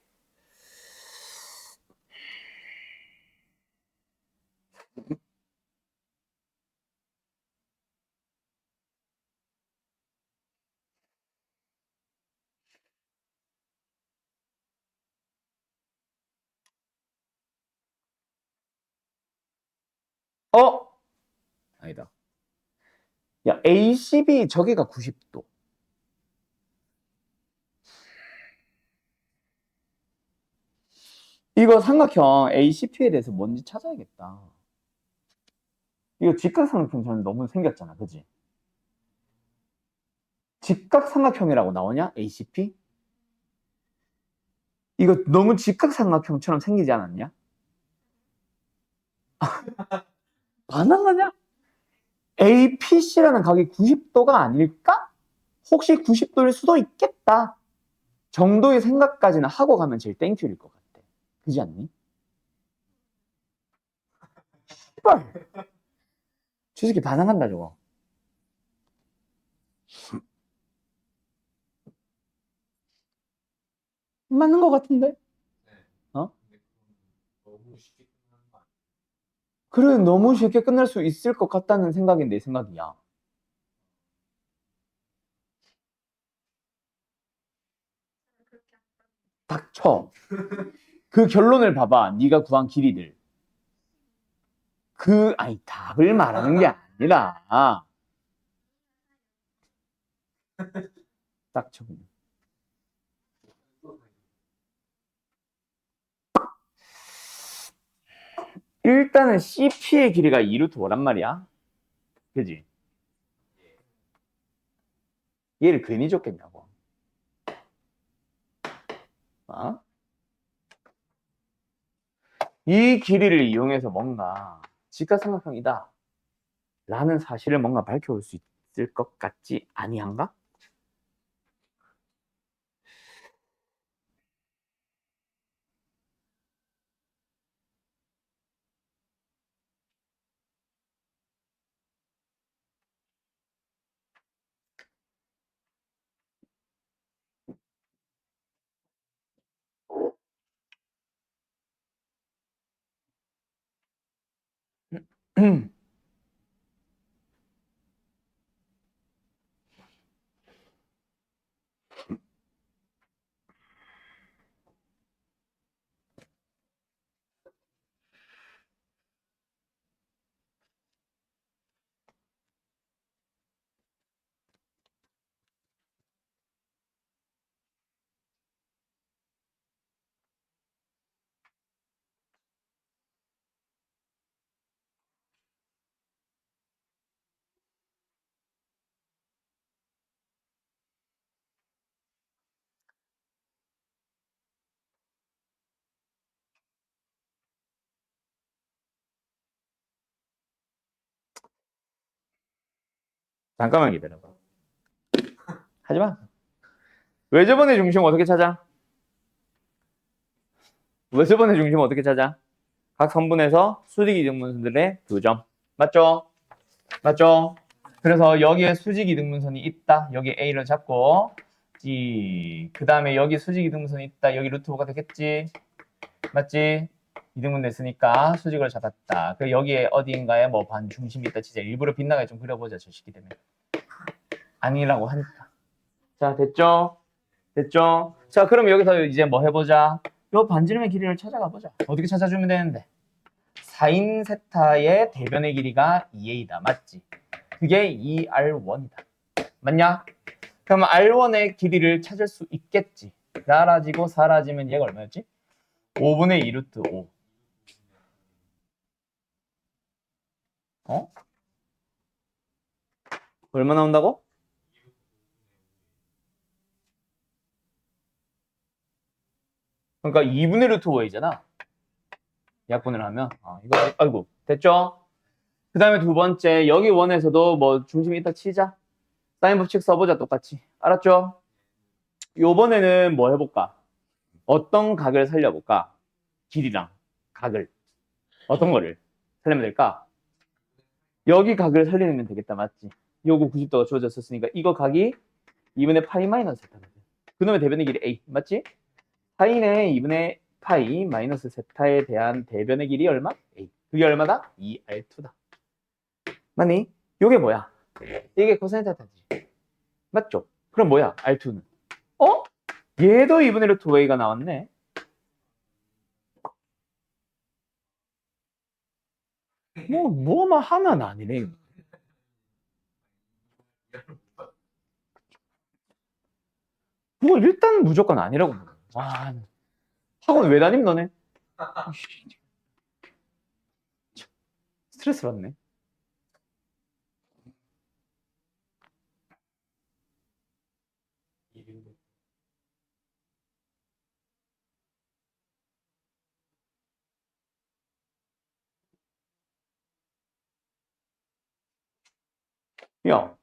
아니다. 야, ACB 저기가 90도. 이거 삼각형 ACP에 대해서 뭔지 찾아야겠다. 이거 직각삼각형처럼 너무 생겼잖아, 그지? 직각삼각형이라고 나오냐? ACP? 이거 너무 직각삼각형처럼 생기지 않았냐? 반항하냐? APC라는 각이 90도가 아닐까? 혹시 90도일 수도 있겠다. 정도의 생각까지는 하고 가면 제일 땡큐일 것 같아. 그지 않니? 씨발. 저 새끼 반항한다, 저거. 맞는 것 같은데? 어? 근데 그건 너무 쉽게 끝나는 거 아니야? 그래, 너무 쉽게 끝날 수 있을 것 같다는 생각이 내 생각이야. 닥쳐. 그 결론을 봐봐. 네가 구한 길이들. 아니, 답을 말하는 게 아니라. 닥쳐. 일단은 CP의 길이가 2루트 5란 말이야. 그지? 얘를 괜히 줬겠냐고. 어? 이 길이를 이용해서 뭔가 직각삼각형이다 라는 사실을 뭔가 밝혀올 수 있을 것 같지 아니한가? 잠깐만 기다려봐. 하지마. 외접원의 중심 어떻게 찾아? 외접원의 중심 어떻게 찾아? 각 선분에서 수직이등분선들의 2점. 맞죠? 맞죠? 그래서 여기에 수직이등분선이 있다. 여기 A를 잡고 그 다음에 여기 수직이등분선이 있다. 여기 루트 5가 되겠지? 맞지? 이등분 됐으니까 수직을 잡았다. 그 여기에 어디인가에 뭐 반중심이 있다. 진짜 일부러 빗나가게 좀 그려보자. 저 시기 때문에. 아니라고 하니까. 자, 됐죠? 됐죠? 자, 그럼 여기서 이제 뭐 해보자. 요 반지름의 길이를 찾아가 보자. 어떻게 찾아주면 되는데? 사인 세타의 대변의 길이가 2a다. 맞지? 그게 2r1이다. 맞냐? 그럼 r1의 길이를 찾을 수 있겠지. 사라지고 사라지면 얘가 얼마였지? 5분의 2 루트 5. 어? 얼마 나온다고? 그러니까 2분의 루트 5이잖아. 약분을 하면. 이거, 아이고, 됐죠? 그 다음에 두 번째, 여기 원에서도 뭐 중심이 있다 치자. 사인 법칙 써보자, 똑같이. 알았죠? 요번에는 뭐 해볼까? 어떤 각을 살려볼까? 길이랑 각을. 어떤 거를 살리면 될까? 여기 각을 살리면 되겠다, 맞지? 요거 90도가 주어졌었으니까 이거 각이 2분의 파이 마이너스 세타거든. 그놈의 대변의 길이 A, 맞지? 파이의 2분의 파이 마이너스 세타에 대한 대변의 길이 얼마? A. 그게 얼마다? 2R2다. 맞니? 요게 뭐야? 이게 코사인 세타지. 맞죠? 그럼 뭐야? R2는? 어? 얘도 2분의 루트 5A가 나왔네. 뭐만 하면 아니네. 뭐 일단 무조건 아니라고. 와, 학원 왜 다님 너네? 스트레스 받네. 야,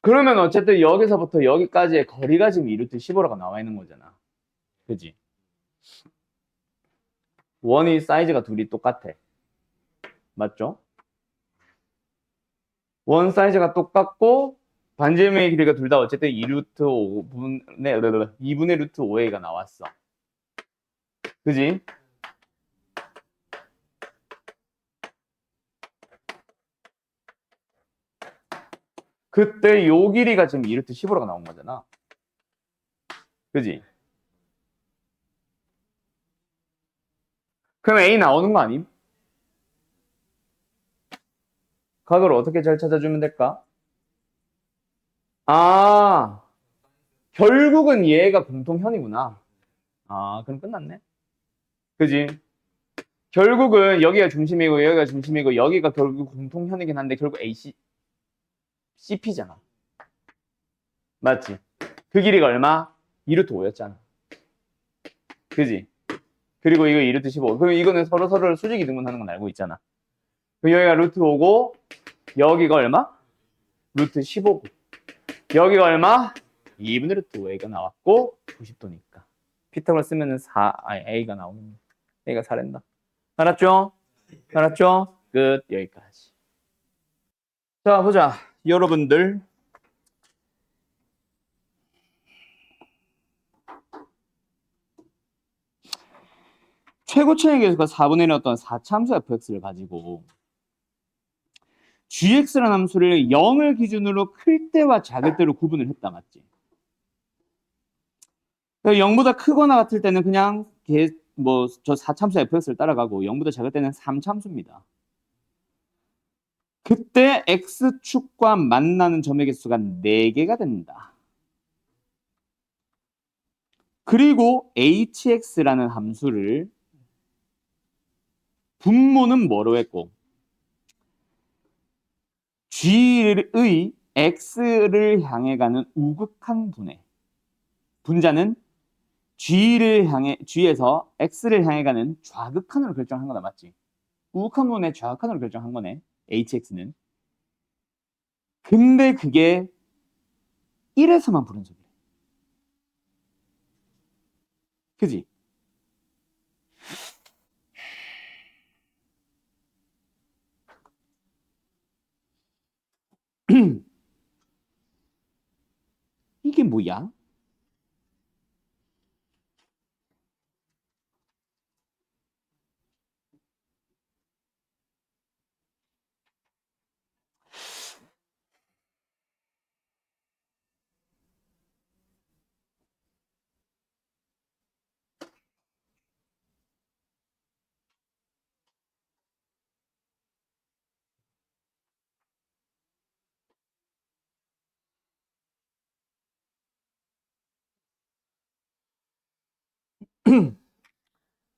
그러면 어쨌든 여기서부터 여기까지의 거리가 지금 2루트 15라고 나와 있는 거잖아. 그지? 원이 사이즈가 둘이 똑같아. 맞죠? 원 사이즈가 똑같고 반지름의 길이가 둘 다 어쨌든 2루트 5분의 2분의 루트 5a가 나왔어. 그지? 그때 요 길이가 지금 2루트 15라고 나온 거잖아. 그지? 그럼 A 나오는 거 아님? 각을 어떻게 잘 찾아주면 될까? 아, 결국은 얘가 공통현이구나. 그럼 끝났네. 그지? 결국은 여기가 중심이고 여기가 중심이고 여기가 결국 공통현이긴 한데 결국 AC, CP잖아. 맞지? 그 길이가 얼마? 2루트 5였잖아. 그지? 그리고 이거 2루트 15. 그럼 이거는 서로를 수직이 등분하는 건 알고 있잖아. 그럼 여기가 루트 5고 여기가 얼마? 루트 15고 여기가 얼마? 2분의 루트 5a가 나왔고 90도니까. 피타고라 쓰면은 A가 나오는 A가 4랜다. 알았죠? 알았죠? 끝. 여기까지. 자, 보자. 여러분들. 최고차의 계수가 4분의 1의 어떤 4참수 fx를 가지고 gx라는 함수를 0을 기준으로 클 때와 작을 때로 구분을 했다. 맞지? 0보다 크거나 같을 때는 그냥 저 4참수 fx를 따라가고 0보다 작을 때는 3참수입니다. 그때 x축과 만나는 점의 개수가 4개가 된다. 그리고 hx라는 함수를 분모는 뭐로 했고 g의 x를 향해 가는 우극한 분의 분자는 g에서 x를 향해 가는 좌극한으로 결정한 거다. 맞지? 우극한 분의 좌극한으로 결정한 거네. hx는. 근데 그게 1에서만 불연속이래. 그지? 이게 뭐야?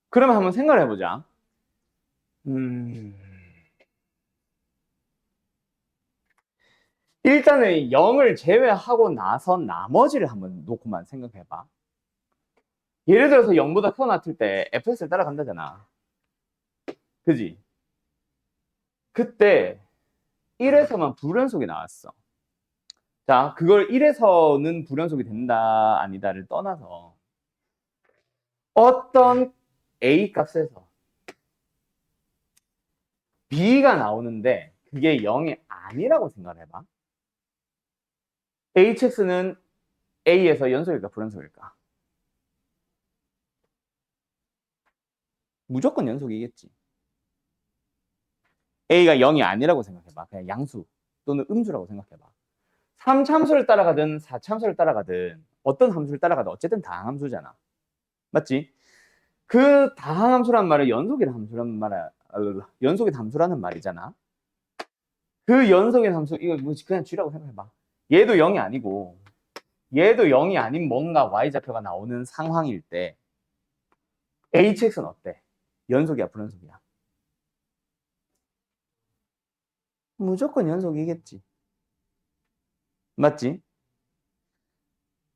그러면 한번 생각을 해보자. 일단은 0을 제외하고 나서 나머지를 한번 놓고만 생각해봐. 예를 들어서 0보다 크거나 같을 때 fx를 따라간다잖아. 그지? 그때 1에서만 불연속이 나왔어. 자, 그걸 1에서는 불연속이 된다, 아니다를 떠나서 어떤 a 값에서 b가 나오는데 그게 0이 아니라고 생각을 해봐. hx는 a에서 연속일까 불연속일까? 무조건 연속이겠지. a가 0이 아니라고 생각해봐. 그냥 양수 또는 음수라고 생각해봐. 3참수를 따라가든 4참수를 따라가든 어떤 함수를 따라가든 어쨌든 다항함수잖아. 맞지? 그 다항함수란 말은 연속인 함수라는 연속인 함수라는 말이잖아. 그 연속인 함수 이거 뭐 그냥 쥐라고 생각해봐. 얘도 0이 아니고 얘도 0이 아닌 뭔가 y좌표가 나오는 상황일 때 hx는 어때? 연속이야 불연속이야? 무조건 연속이겠지. 맞지?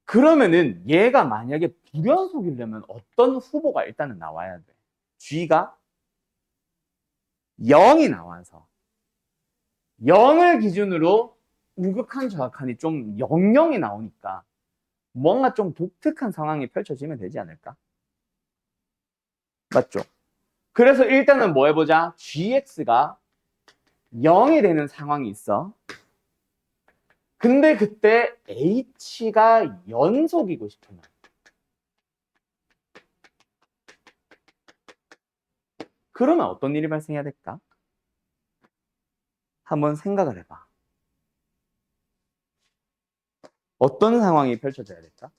그러면은 얘가 만약에 불연속이려면 어떤 후보가 일단은 나와야 돼? g가 0이 나와서 0을 기준으로 우극한 좌극한이 좀 00이 나오니까 뭔가 좀 독특한 상황이 펼쳐지면 되지 않을까? 맞죠? 그래서 일단은 뭐 해보자. gx가 0이 되는 상황이 있어. 근데 그때 h가 연속이고 싶으면 그러면 어떤 일이 발생해야 될까? 한번 생각을 해봐. 어떤 상황이 펼쳐져야 될까?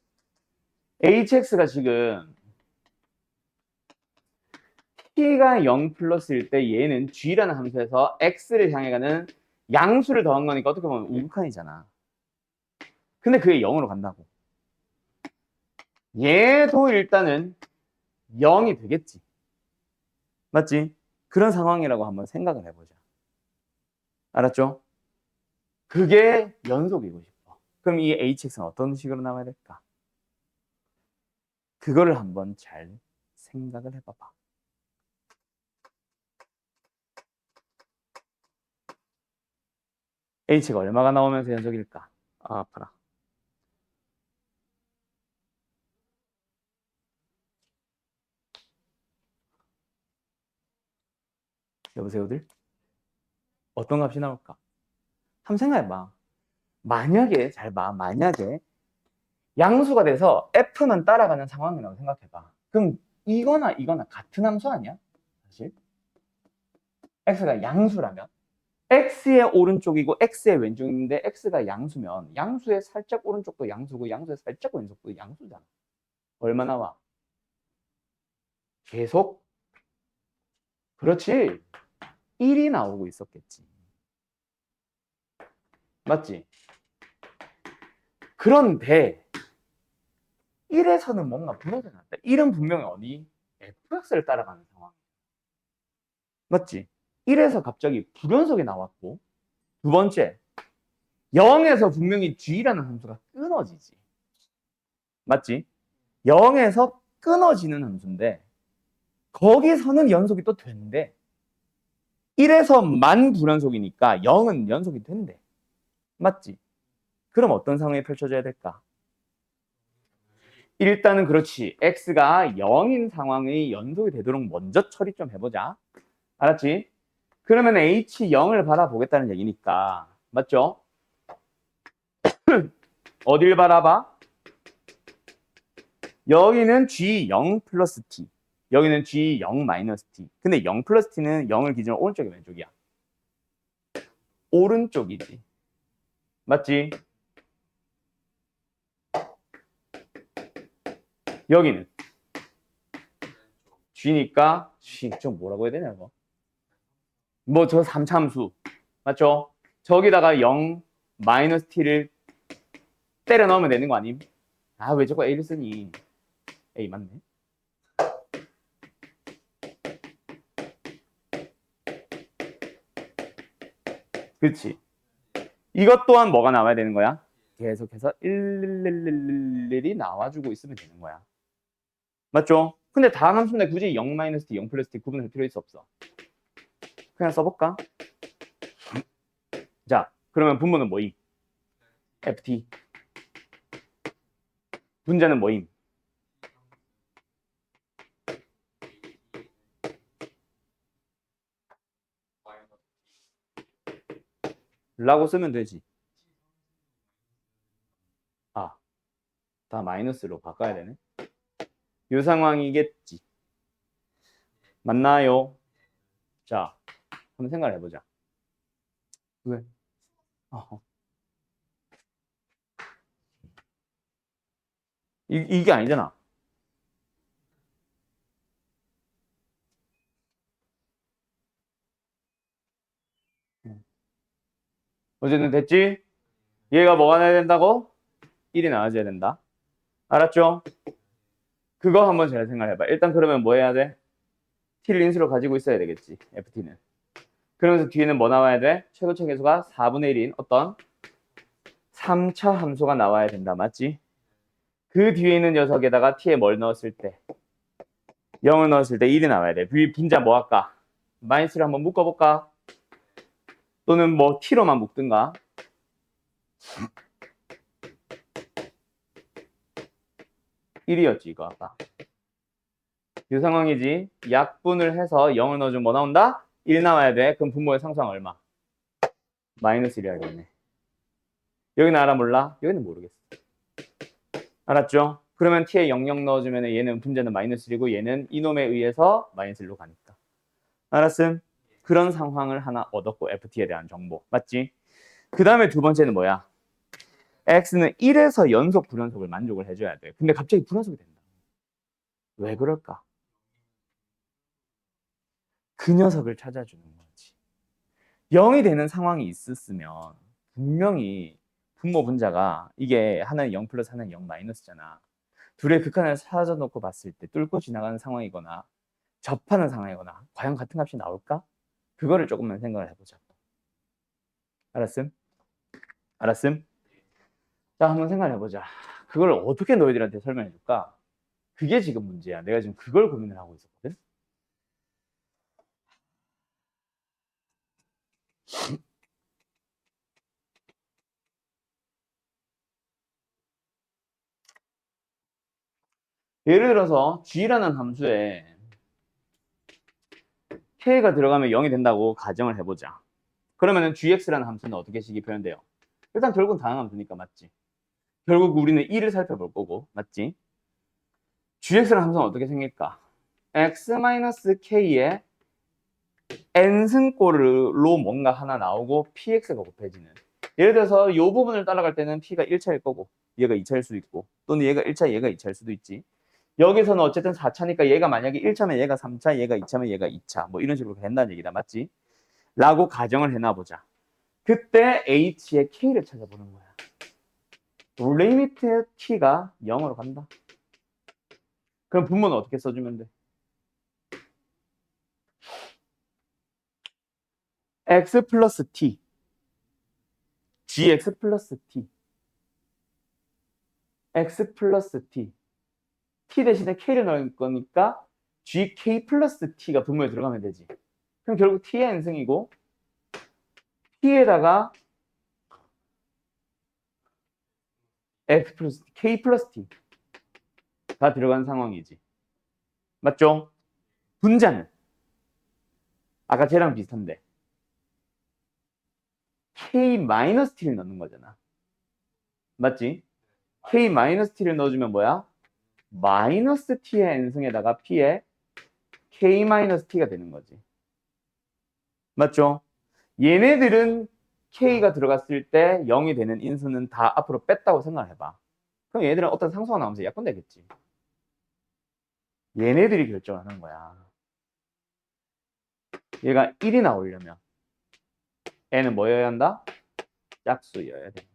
hx가 지금 t가 0 플러스일 때 얘는 g라는 함수에서 x를 향해 가는 양수를 더한 거니까 어떻게 보면 우극한이잖아. 근데 그게 0으로 간다고. 얘도 일단은 0이 되겠지. 맞지? 그런 상황이라고 한번 생각을 해보자. 알았죠? 그게 연속이고 싶어. 그럼 이 hx는 어떤 식으로 나와야 될까? 그거를 한번 잘 생각을 해봐봐. h가 얼마가 나오면서 연속일까? 아, 아파라. 여보세요들? 어떤 값이 나올까? 한번 생각해봐. 만약에, 잘 봐. 만약에 양수가 돼서 f만 따라가는 상황이라고 생각해봐. 그럼 이거나 이거나 같은 함수 아니야? 사실 x가 양수라면 x의 오른쪽이고 x의 왼쪽인데 x가 양수면 양수의 살짝 오른쪽도 양수고 양수의 살짝 왼쪽도 양수잖아. 얼마 나와? 계속? 그렇지. 1이 나오고 있었겠지. 맞지? 그런데 1에서는 뭔가 불어져 났다. 1은 분명히 어디? fx를 따라가는 상황. 맞지? 1에서 갑자기 불연속이 나왔고, 두 번째, 0에서 분명히 g라는 함수가 끊어지지. 맞지? 0에서 끊어지는 함수인데, 거기서는 연속이 또 된대. 1에서만 불연속이니까 0은 연속이 된대. 맞지? 그럼 어떤 상황이 펼쳐져야 될까? 일단은 그렇지. x가 0인 상황의 연속이 되도록 먼저 처리 좀 해보자. 알았지? 그러면 h 0을 바라보겠다는 얘기니까. 맞죠? 어딜 바라봐? 여기는 g0 플러스 t. 여기는 g0 마이너스 t. 근데 0 플러스 t는 0을 기준으로 오른쪽이 왼쪽이야. 오른쪽이지. 맞지? 여기는 g니까 좀 뭐라고 해야 되냐 이거. 뭐 저 3차함수. 맞죠? 저기다가 0 마이너스 t를 때려 넣으면 되는 거 아님? 아, 왜 자꾸 a를 쓰니? a 맞네. 그렇지. 이것 또한 뭐가 나와야 되는 거야? 계속해서 111이 나와주고 있으면 되는 거야. 맞죠? 근데 다음 함수인데 굳이 0 마이너스 t, 0 플러스 t 구분할 필요 있어 없어? 그냥 써볼까? 자, 그러면 분모는 뭐임? ft. 분자는 뭐임? 라고 쓰면 되지. 아, 다 마이너스로 바꿔야 되네. 이 상황이겠지. 맞나요? 자, 한번 생각을 해보자. 왜? 어허. 이게 아니잖아. 어쨌든 됐지? 얘가 뭐가 나야 된다고? 1이 나와줘야 된다. 알았죠? 그거 한번 잘 생각해봐. 일단 그러면 뭐 해야 돼? t를 인수로 가지고 있어야 되겠지. ft는. 그러면서 뒤에는 뭐 나와야 돼? 최고차 계수가 4분의 1인 어떤 3차 함수가 나와야 된다. 맞지? 그 뒤에 있는 녀석에다가 t에 뭘 넣었을 때 0을 넣었을 때 1이 나와야 돼. 분자 뭐 할까? 마이너스를 한번 묶어볼까? 또는 뭐 t로만 묶든가. 1이었지 이거 아까. 이 상황이지. 약분을 해서 0을 넣어주면 뭐 나온다? 1 나와야 돼. 그럼 분모의 상수항 얼마? 마이너스 1이 야겠네. 여기는 알아 몰라? 여기는 모르겠어. 알았죠? 그러면 t에 00 넣어주면 얘는 분자는 마이너스 1이고 얘는 이놈에 의해서 마이너스 1로 가니까. 알았음? 그런 상황을 하나 얻었고 ft에 대한 정보. 맞지? 그 다음에 두 번째는 뭐야? x는 1에서 연속 불연속을 만족을 해줘야 돼. 근데 갑자기 불연속이 된다. 왜 그럴까? 그 녀석을 찾아주는 거지. 0이 되는 상황이 있었으면 분명히 분모 분자가 이게 하나는 0 플러스 하나는 0 마이너스잖아. 둘의 극한을 사라져 놓고 봤을 때 뚫고 지나가는 상황이거나 접하는 상황이거나 과연 같은 값이 나올까? 그거를 조금만 생각을 해보자. 알았음? 알았음? 자, 한번 생각을 해보자. 그걸 어떻게 너희들한테 설명해 줄까? 그게 지금 문제야. 내가 지금 그걸 고민을 하고 있었거든. 예를 들어서 g라는 함수에 k가 들어가면 0이 된다고 가정을 해보자. 그러면은 gx라는 함수는 어떻게 식이 표현돼요? 일단 결국은 다항 함수니까 맞지? 결국 우리는 1을 살펴볼 거고 맞지? gx라는 함수는 어떻게 생길까? x-k에 n승꼴로 뭔가 하나 나오고 px가 곱해지는. 예를 들어서 이 부분을 따라갈 때는 p가 1차일 거고 얘가 2차일 수도 있고 또는 얘가 1차 얘가 2차일 수도 있지. 여기서는 어쨌든 4차니까 얘가 만약에 1차면 얘가 3차 얘가 2차면 얘가 2차 뭐 이런 식으로 된다는 얘기다. 맞지? 라고 가정을 해놔보자. 그때 h의 k를 찾아보는 거야. 리미트 t가 0으로 간다. 그럼 분모는 어떻게 써주면 돼? x 플러스 t, gx 플러스 t, x 플러스 t, t 대신에 k를 넣을 거니까 gk 플러스 t가 분모에 들어가면 되지. 그럼 결국 t의 n승이고 t에다가 x 플러스 t, k 플러스 t가 들어간 상황이지. 맞죠? 분자는 아까 쟤랑 비슷한데 k 마이너스 t를 넣는 거잖아. 맞지? k 마이너스 t를 넣어주면 뭐야? 마이너스 t의 n승에다가 p의 k 마이너스 t가 되는 거지. 맞죠? 얘네들은 k가 들어갔을 때 0이 되는 인수는 다 앞으로 뺐다고 생각을 해봐. 그럼 얘네들은 어떤 상수가 나오면서 약분되겠지. 얘네들이 결정하는 거야. 얘가 1이 나오려면 n은 뭐여야 한다? 짝수여야 돼.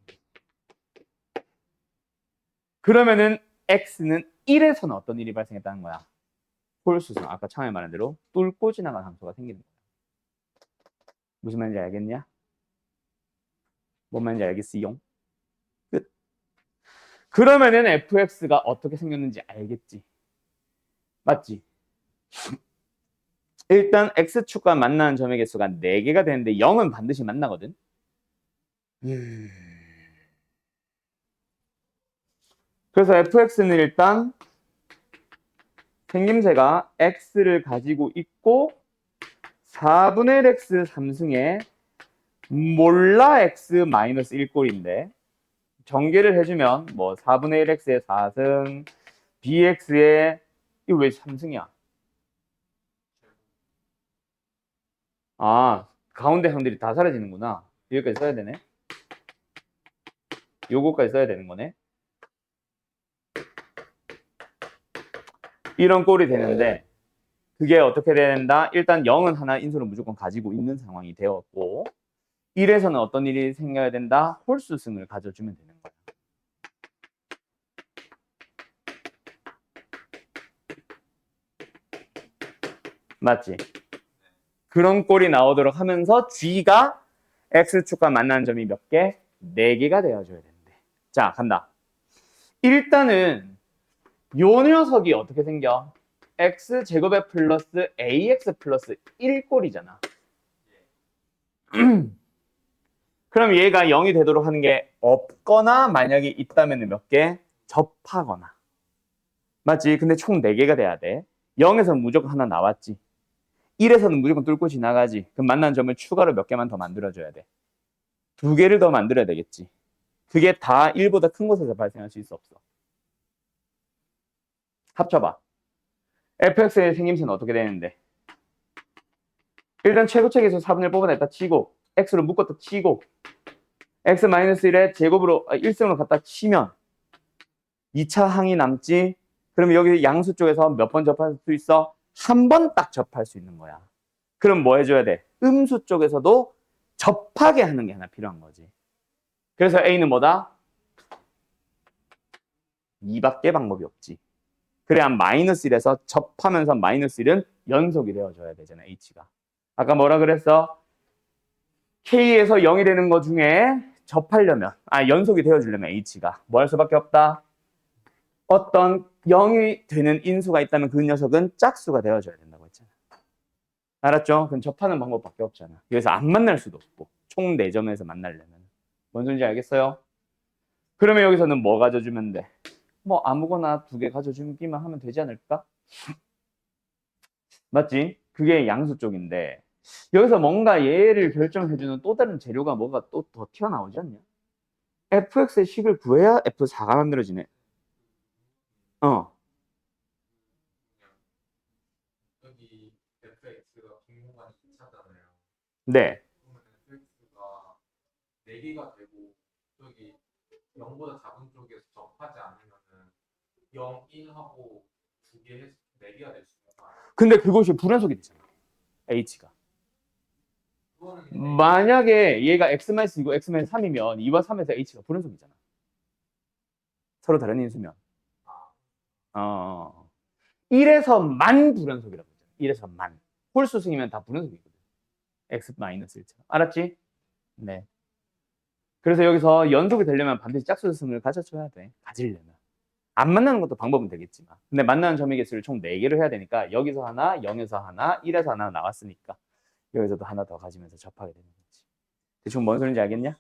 그러면은 x는 1에서는 어떤 일이 발생했다는 거야? 홀수성. 아까 처음에 말한 대로 뚫고 지나간 함수가 생기는 거야. 무슨 말인지 알겠냐? 뭔 말인지 알겠어요? 끝. 그러면은 fx가 어떻게 생겼는지 알겠지? 맞지? 일단 x축과 만나는 점의 개수가 4개가 되는데 0은 반드시 만나거든. 그래서 fx는 일단 생김새가 x를 가지고 있고 4분의 1 x 3승에 몰라 x 마이너스 1꼴인데 전개를 해주면 뭐 4분의 1 x의 4승 bx의 이거 왜 3승이야? 아 가운데 항들이 다 사라지는구나. 여기까지 써야 되네. 요거까지 써야 되는 거네. 이런 꼴이 되는데 그게 어떻게 된다? 일단 0은 하나 인수를 무조건 가지고 있는 상황이 되었고 1에서는 어떤 일이 생겨야 된다? 홀수승을 가져주면 되는 거야. 맞지? 그런 꼴이 나오도록 하면서 G가 X축과 만나는 점이 몇 개? 4개가 되어줘야 된대. 자, 간다. 일단은 요 녀석이 어떻게 생겨? X제곱에 플러스 AX 플러스 1꼴이잖아. 그럼 얘가 0이 되도록 하는 게 없거나 만약에 있다면 몇 개? 접하거나. 맞지? 근데 총 4개가 돼야 돼. 0에서는 무조건 하나 나왔지. 1에서는 무조건 뚫고 지나가지. 그럼 만난 점을 추가로 몇 개만 더 만들어줘야 돼. 2개를 더 만들어야 되겠지. 그게 다 1보다 큰 곳에서 발생할 수 있어 없어? 합쳐봐. fx의 생김새는 어떻게 되는데? 일단 최고책에서 4분의 1 뽑아냈다 치고 x로 묶었다 치고 x-1의 제곱으로 1승으로 갖다 치면 2차 항이 남지. 그럼 여기 양수 쪽에서 몇 번 접할 수 있어? 한 번 딱 접할 수 있는 거야. 그럼 뭐 해줘야 돼? 음수 쪽에서도 접하게 하는 게 하나 필요한 거지. 그래서 A는 뭐다? 2밖에 방법이 없지. 그래야 마이너스 1에서 접하면서 마이너스 1은 연속이 되어줘야 되잖아, H가. 아까 뭐라 그랬어? K에서 0이 되는 거 중에 접하려면, 연속이 되어주려면 H가 뭐 할 수밖에 없다? 어떤 0이 되는 인수가 있다면 그 녀석은 짝수가 되어줘야 된다고 했잖아. 알았죠? 그럼 접하는 방법밖에 없잖아. 그래서 안 만날 수도 없고 총 4점에서 만나려면. 뭔 소리인지 알겠어요? 그러면 여기서는 뭐 가져주면 돼? 뭐 아무거나 2개 가져주기만 하면 되지 않을까? 맞지? 그게 양수 쪽인데 여기서 뭔가 얘를 결정해주는 또 다른 재료가 뭐가 또 더 튀어나오지 않냐? fx의 식을 구해야 f4가 만들어지네. 여기 fx가 분모가 2차잖아요. 네. 그러면 fx가 4개가 되고 저기 0보다 작은 쪽에서 접하지 않으면은 0, 1하고 2개 해서 4개가 될 수 있는 거 아니에요? 근데 그것이 불연속이 되잖아. h가. 그거는 만약에 얘가 x-2고 x-3이면 2와 3에서 h가 불연속이잖아. 서로 다른 인수면. 어. 1에서만 불연속이라고 했잖아. 1에서만. 홀수승이면 다 불연속이거든. x-1처럼. 알았지? 네. 그래서 여기서 연속이 되려면 반드시 짝수승을 가져줘야 돼. 가지려면. 안 만나는 것도 방법은 되겠지만. 근데 만나는 점의 개수를 총 4개로 해야 되니까 여기서 하나, 0에서 하나, 1에서 하나 나왔으니까 여기서도 하나 더 가지면서 접하게 되는 거지. 대충 뭔 소리인지 알겠냐?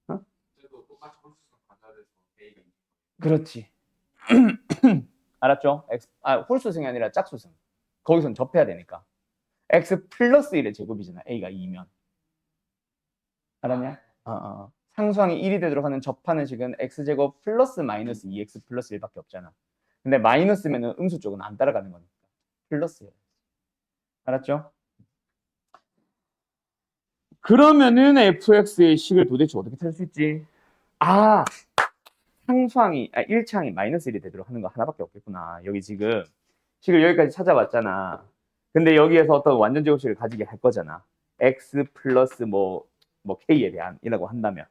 어? 그래도 똑같이 홀수성 가져야 돼서 A가 있는 그렇지. 알았죠? 홀수승이 아니라 짝수승. 거기선 접해야 되니까. x 플러스 1의 제곱이잖아. a가 2면. 알았냐? 상수항이 1이 되도록 하는 접하는 식은 x제곱 플러스 마이너스 2x 플러스 1밖에 없잖아. 근데 마이너스면은 음수 쪽은 안 따라가는 거니까. 플러스예요. 알았죠? 그러면은 fx의 식을 도대체 어떻게 찾을 수 있지? 상수항이 1차항이 마이너스 1이 되도록 하는 거 하나밖에 없겠구나. 여기 지금 식을 여기까지 찾아봤잖아. 근데 여기에서 어떤 완전 제곱식을 가지게 할 거잖아. x 플러스 뭐 k에 대한 이라고 한다면.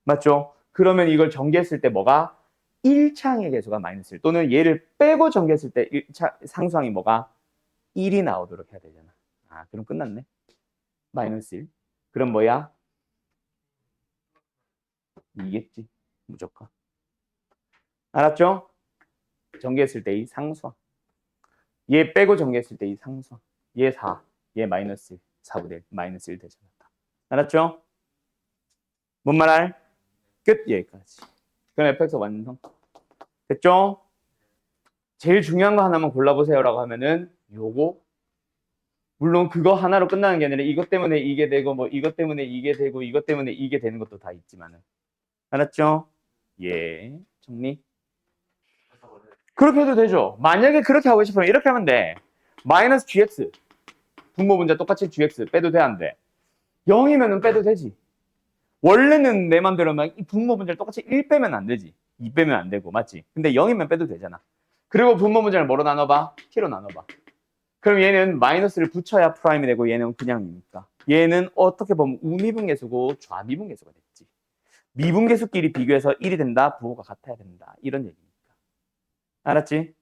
맞죠? 그러면 이걸 전개했을 때 뭐가 1차항의 개수가 마이너스 1 또는 얘를 빼고 전개했을 때 1차 상수항이 뭐가 1이 나오도록 해야 되잖아. 그럼 끝났네. 마이너스 1. 그럼 뭐야? 2겠지. 무조건. 알았죠? 전개했을 때 이 상수항. 얘 빼고 전개했을 때 이 상수항. 얘 4. 얘 마이너스 1. 4분의 1. 마이너스 1 되잖아. 알았죠? 뭔 말할? 끝. 여기까지. 그럼 fx 완성. 됐죠? 제일 중요한 거 하나만 골라보세요라고 하면은 요거. 물론 그거 하나로 끝나는 게 아니라 이것 때문에 이게 되고 뭐 이것 때문에 이게 되고 이것 때문에 이게 되는 것도 다 있지만은. 알았죠? 예. 정리. 그렇게 해도 되죠. 만약에 그렇게 하고 싶으면 이렇게 하면 돼. 마이너스 gx. 분모 분자 똑같이 gx 빼도 돼, 안 돼? 0이면은 빼도 되지. 원래는 내 맘대로 막 분모 분자를 똑같이 1 빼면 안 되지. 2 빼면 안 되고, 맞지? 근데 0이면 빼도 되잖아. 그리고 분모 분자를 뭐로 나눠봐? t로 나눠봐. 그럼 얘는 마이너스를 붙여야 프라임이 되고 얘는 그냥이니까. 얘는 어떻게 보면 우미분계수고 좌미분계수가 됐지. 미분계수끼리 비교해서 1이 된다, 부호가 같아야 된다. 이런 얘기니까. 알았지?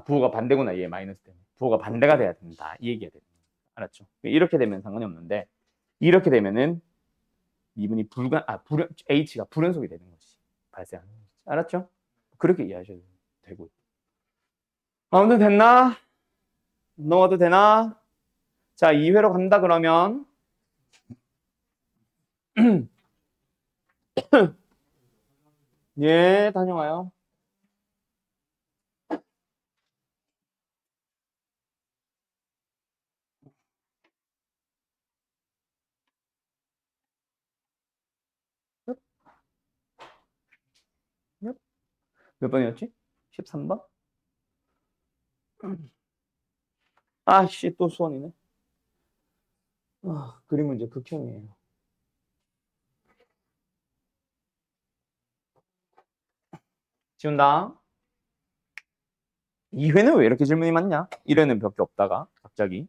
부호가 반대구나. 얘 마이너스 때문에. 부호가 반대가 돼야 된다. 이 얘기가 되는 거야. 알았죠? 이렇게 되면 상관이 없는데 이렇게 되면은 미분이 h가 불연속이 되는 거지. 발생하는 거지. 알았죠? 그렇게 이해하셔도 되고. 아무튼 됐나? 넘어가도 되나? 자, 2회로 간다 그러면 예, 다녀와요. 몇 번이었지? 13번? 아씨, 또 수원이네. 그림 문제 극혐이에요. 지운다. 2회는 왜 이렇게 질문이 많냐? 1회는 몇 개 없다가 갑자기.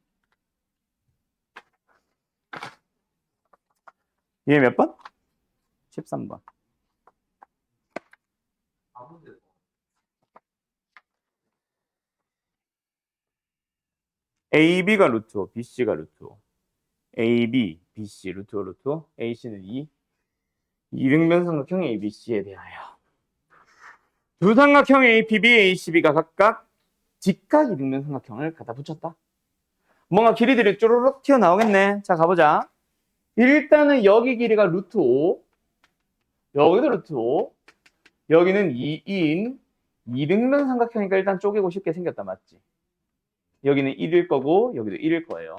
얘 몇 번? 13번. 아무데도 AB가 루트 5, BC가 루트 5. AB, BC, 루트 5, 루트 5. AC는 2. 이등변 삼각형 ABC에 대하여. 두 삼각형 APB, ACB가 각각 직각 이등변 삼각형을 갖다 붙였다. 뭔가 길이들이 쪼르륵 튀어나오겠네. 자, 가보자. 일단은 여기 길이가 루트 5. 여기도 루트 5. 여기는 2인 이등변 삼각형이니까 일단 쪼개고 쉽게 생겼다. 맞지? 여기는 1일 거고 여기도 1일 거예요.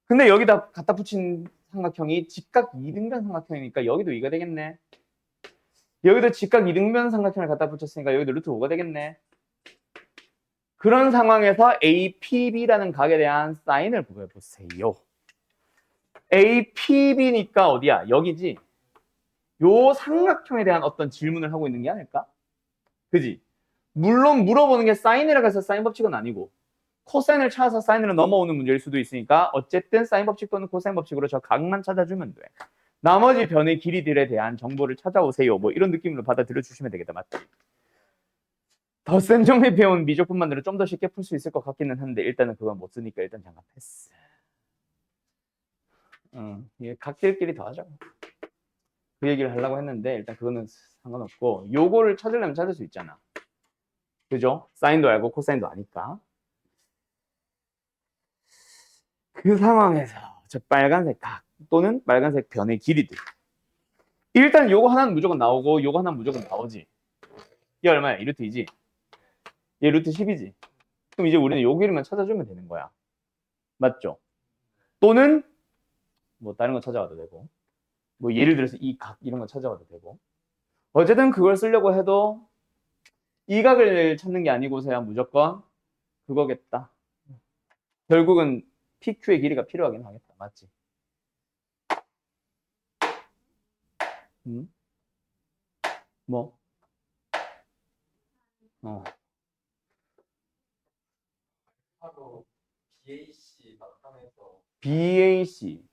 근데 여기다 갖다 붙인 삼각형이 직각 이등변 삼각형이니까 여기도 2가 되겠네. 여기도 직각 이등변 삼각형을 갖다 붙였으니까 여기도 루트 5가 되겠네. 그런 상황에서 APB라는 각에 대한 사인을 구해보세요. APB니까 어디야? 여기지. 요 삼각형에 대한 어떤 질문을 하고 있는 게 아닐까? 그지? 물론 물어보는 게 사인이라고 해서 사인 법칙은 아니고 코사인을 찾아서 사인으로 넘어오는 문제일 수도 있으니까 어쨌든 사인 법칙 또는 코사인 법칙으로 저 각만 찾아주면 돼. 나머지 변의 길이들에 대한 정보를 찾아오세요. 뭐 이런 느낌으로 받아들여 주시면 되겠다. 맞지? 더 센 종류 배운 미적분만으로 좀 더 쉽게 풀 수 있을 것 같기는 한데 일단은 그건 못 쓰니까 일단 잠깐 패스. 이게 각질끼리 더 하자고. 그 얘기를 하려고 했는데 일단 그거는 상관없고 요거를 찾으려면 찾을 수 있잖아. 그죠? 사인도 알고 코사인도 아니까. 그 상황에서 저 빨간색 각 또는 빨간색 변의 길이들. 일단 요거 하나는 무조건 나오고 요거 하나는 무조건 나오지. 이게 얼마야? 2루트이지? 얘 루트 10이지? 그럼 이제 우리는 요 길이만 찾아주면 되는 거야. 맞죠? 또는 뭐 다른 거 찾아와도 되고 뭐 예를 들어서 이 각 이런 거 찾아와도 되고 어쨌든 그걸 쓰려고 해도 이 각을 찾는 게 아니고서야 무조건 그거겠다. 결국은 PQ의 길이가 필요하긴 하겠다. 맞지? 뭐? 바로 BAC 나타내서 BAC.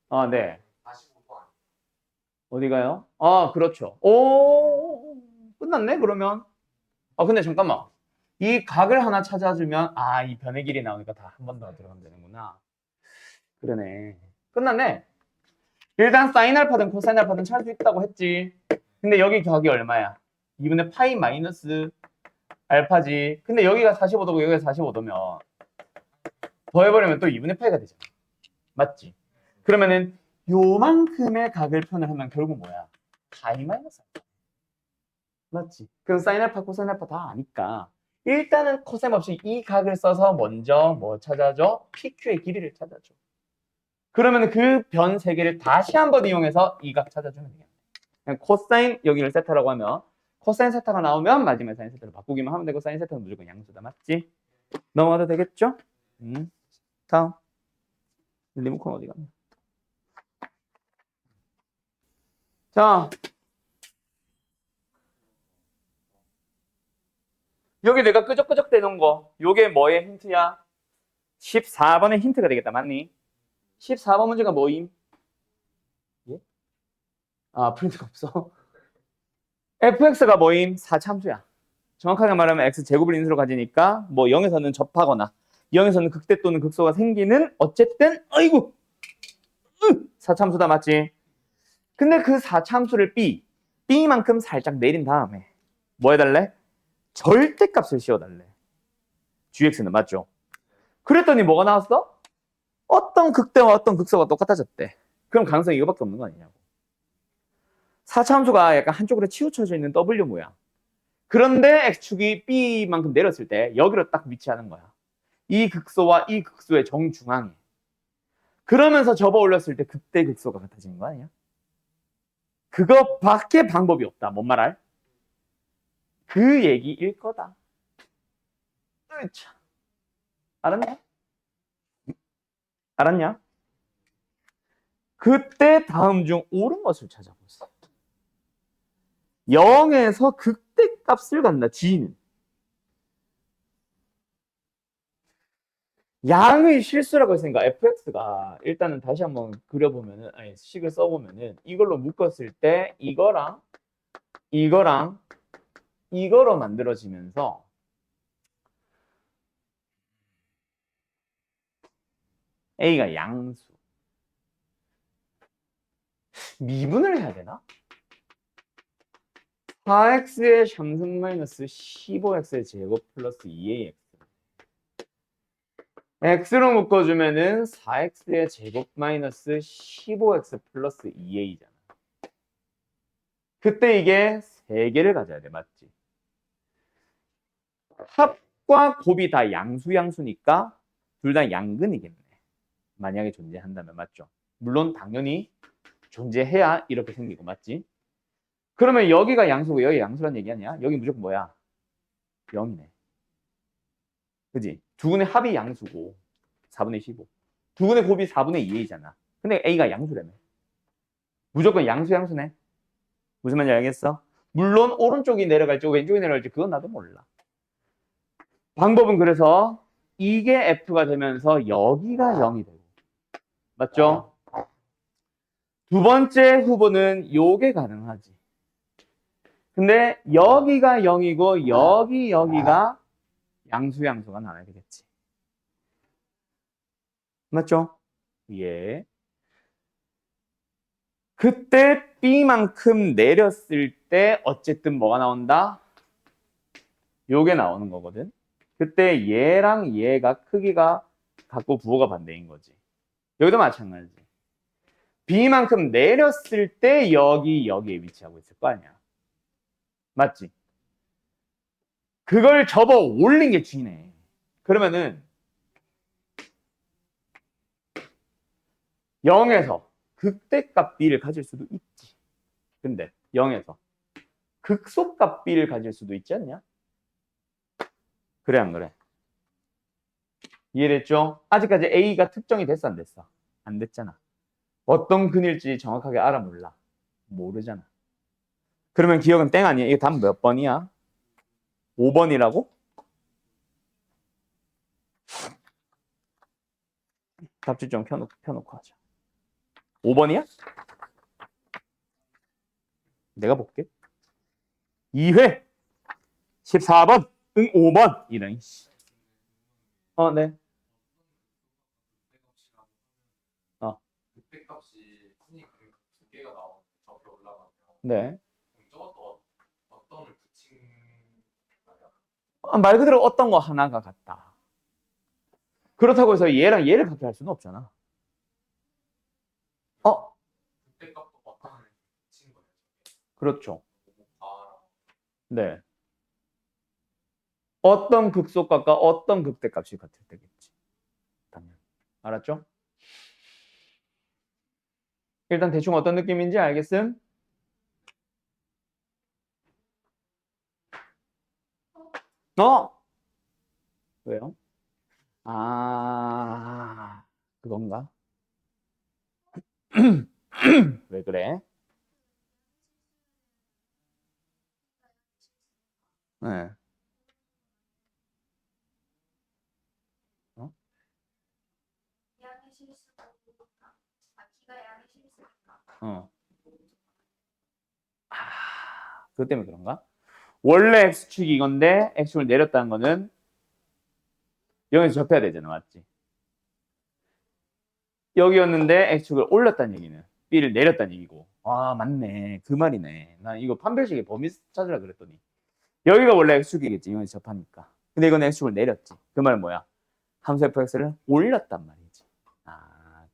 아, 네. 45도 아니에요? 어디 가요? 아, 그렇죠. 오, 끝났네, 그러면. 아, 근데 잠깐만. 이 각을 하나 찾아주면, 아, 이 변의 길이 나오니까 다 한 번 더 들어가면 되는구나. 그러네. 끝났네. 일단 사인 알파든 코사인 알파든 찾을 수 있다고 했지. 근데 여기 각이 얼마야? 2분의 파이 마이너스 알파지. 근데 여기가 45도고 여기가 45도면 더해버리면 또 2분의 파이가 되잖아. 맞지? 그러면은 요만큼의 각을 표현하면 결국 뭐야? 파이 마이너스 알파. 맞지? 그래서 사인 알파, 코사인 알파 다 아니까 일단은 코셈 없이 이 각을 써서 먼저 뭐 찾아줘? PQ의 길이를 찾아줘. 그러면 그 변 세 개를 다시 한번 이용해서 이 각 찾아주면 되겠네. 그냥 코사인 여기를 세타라고 하면 코사인 세타가 나오면 마지막에 사인 세타를 바꾸기만 하면 되고 사인 세타는 무조건 양수다. 맞지? 넘어가도 되겠죠? 다음 리모컨 어디 갔나? 자, 여기 내가 끄적끄적 대놓은 거 요게 뭐의 힌트야? 14번의 힌트가 되겠다. 맞니? 14번 문제가 뭐임? 예? 아, 프린트가 없어. fx가 뭐임? 4참수야. 정확하게 말하면 x제곱을 인수로 가지니까 뭐 0에서는 접하거나 0에서는 극대 또는 극소가 생기는 어쨌든 아이고 4참수다. 맞지? 근데 그 4참수를 b만큼 살짝 내린 다음에 뭐 해달래? 절대값을 씌워달래. gx는. 맞죠? 그랬더니 뭐가 나왔어? 어떤 극대와 어떤 극소가 똑같아졌대. 그럼 가능성이 이거밖에 없는 거 아니냐고. 4차함수가 약간 한쪽으로 치우쳐져 있는 W 모양. 그런데 x축이 b만큼 내렸을 때 여기로 딱 위치하는 거야. 이 극소와 이 극소의 정중앙에. 그러면서 접어 올렸을 때 극대 극소가 같아지는 거 아니야? 그거밖에 방법이 없다. 뭔 말할? 그 얘기일 거다. 으차. 알았냐? 알았냐? 그때 다음 중 옳은 것을 찾아보세요. 0에서 극대값을 갖나 g는 양의 실수라고 했으니까 fx가 일단은 다시 한번 그려보면은 아니 식을 써보면은 이걸로 묶었을 때 이거랑 이거랑 이거로 만들어지면서 a가 양수 미분을 해야 되나? 4x의 3승 마이너스 15x의 제곱 플러스 2ax x로 묶어주면은 4x의 제곱 마이너스 15x 플러스 2a잖아. 그때 이게 3개를 가져야 돼. 맞지? 합과 곱이 다 양수니까 둘 다 양근이겠네. 만약에 존재한다면. 맞죠? 물론 당연히 존재해야 이렇게 생기고. 맞지? 그러면 여기가 양수고 여기 양수란 얘기 아니야? 여기 무조건 뭐야? 0이네. 그지? 두 분의 합이 양수고 4분의 15. 두 분의 곱이 4분의 2a잖아. 근데 a가 양수라며. 무조건 양수네. 무슨 말인지 알겠어? 물론 오른쪽이 내려갈지 왼쪽이 내려갈지 그건 나도 몰라. 방법은 그래서 이게 f가 되면서 여기가 0이 되고. 맞죠? 두 번째 후보는 요게 가능하지. 근데 여기가 0이고 여기가 양수가 나와야 되겠지. 맞죠? 예. 그때 B만큼 내렸을 때 어쨌든 뭐가 나온다? 요게 나오는 거거든. 그때 얘랑 얘가 크기가 같고 부호가 반대인 거지. 여기도 마찬가지. B만큼 내렸을 때 여기에 위치하고 있을 거 아니야. 맞지? 그걸 접어 올린 게 G네. 그러면은 0에서 극대값 B를 가질 수도 있지. 근데 0에서 극소값 B를 가질 수도 있지 않냐? 그래 안 그래? 이해됐죠? 아직까지 A가 특정이 됐어 안 됐어? 안 됐잖아. 어떤 근일지 정확하게 알아 몰라? 모르잖아. 그러면 기억은 땡 아니야? 이거 답 몇 번이야? 5번이라고? 답지 좀 펴놓고 하자. 5번이야? 내가 볼게. 2회 14번 응 5번 이런. 네. 그때값이 흔히 두 개가 나오는 적이 올라가면 네. 저것도 어떤을 붙인 말 그대로 어떤 거 하나가 같다. 그렇다고 해서 얘랑 얘를 같게 할 수는 없잖아. 그때값도 어떤을 붙인 거예요. 그렇죠. 아, 네. 어떤 극소값과 어떤 극대값이 같을 때겠지. 당연. 알았죠? 일단 대충 어떤 느낌인지 알겠음? 왜요? 그건가? 왜 그래? 네. 어? 양의 실수가 기가 양의 실수니까. 그것 때문에 그런가? 원래 X축이 이건데 X축을 내렸다는 거는 여기서 접해야 되잖아. 맞지? 여기였는데 X축을 올렸다는 얘기는 B를 내렸다는 얘기고. 맞네. 그 말이네. 난 이거 판별식의 범위 찾으라 그랬더니 여기가 원래 X축이겠지. 여기서 접하니까. 근데 이건 X축을 내렸지. 그 말은 뭐야? 함수 fx를 올렸단 말이지.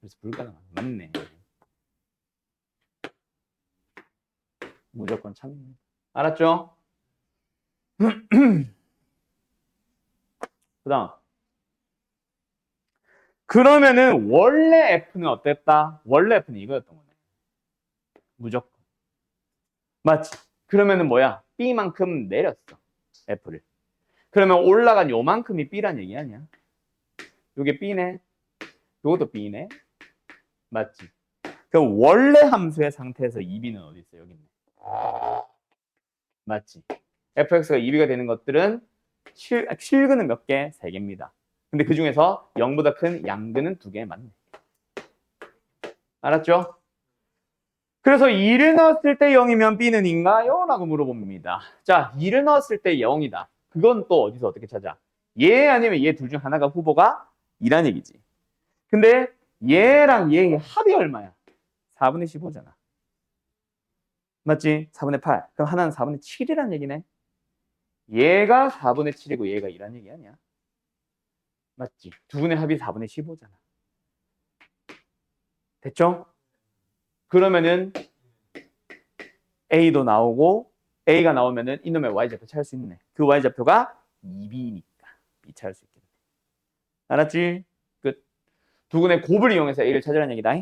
그래서 불가능한. 맞네. 무조건 참. 알았죠? 그 다음. 그러면은 원래 F는 어땠다? 원래 F는 이거였던 거네. 무조건. 맞지? 그러면은 뭐야? B만큼 내렸어. F를. 그러면 올라간 요만큼이 B란 얘기 아니야? 요게 B네. 요것도 B네. 맞지? 그럼 원래 함수의 상태에서 2B는 어디 있어? 여기 있네. 맞지? fx가 2b가 되는 것들은 실근은 몇 개? 3개입니다. 근데 그 중에서 0보다 큰 양근은 2개 맞네. 알았죠? 그래서 2를 넣었을 때 0이면 b는 인가요? 라고 물어봅니다. 자, 2를 넣었을 때 0이다. 그건 또 어디서 어떻게 찾아? 얘 아니면 얘 둘 중 하나가 후보가 2란 얘기지. 근데 얘랑 얘의 합이 얼마야? 4분의 15잖아. 맞지? 4분의 8. 그럼 하나는 4분의 7이란 얘기네. 얘가 4분의 7이고 얘가 2란 얘기 아니야? 맞지? 두 분의 합이 4분의 15잖아. 됐죠? 그러면은 A도 나오고 A가 나오면은 이놈의 Y좌표 찾을 수 있네. 그 Y좌표가 2B니까 B 찾을 수 있겠네. 알았지? 끝. 두 분의 곱을 이용해서 A를 찾으라는 얘기다.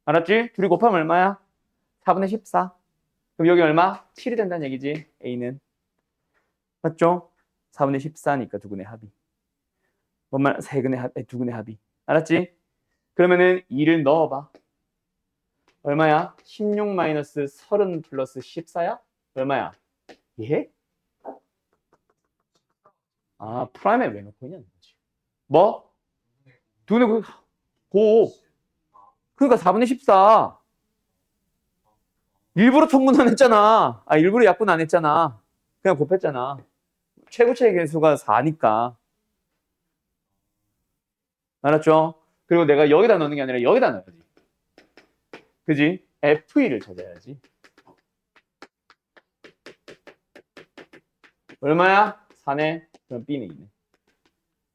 알았지? 둘이 곱하면 얼마야? 4분의 14. 그럼 여기 얼마? 7이 된다는 얘기지. A는. 맞죠? 4분의 14니까 두 분의 합이. 뭔 말? 두 분의 합이. 알았지? 그러면은 2를 넣어봐. 얼마야? 16 마이너스 30 플러스 14야? 얼마야? 예? 프라임에 왜 넣고 있냐는 거지. 뭐? 두분의 고. 그러니까 4분의 14. 일부러 총분 안 했잖아. 일부러 약분 안 했잖아. 그냥 곱했잖아. 최고차의 개수가 4니까. 알았죠? 그리고 내가 여기다 넣는 게 아니라 여기다 넣어야지. 그지? F2를 찾아야지. 얼마야? 4네. 그럼 B는 2네.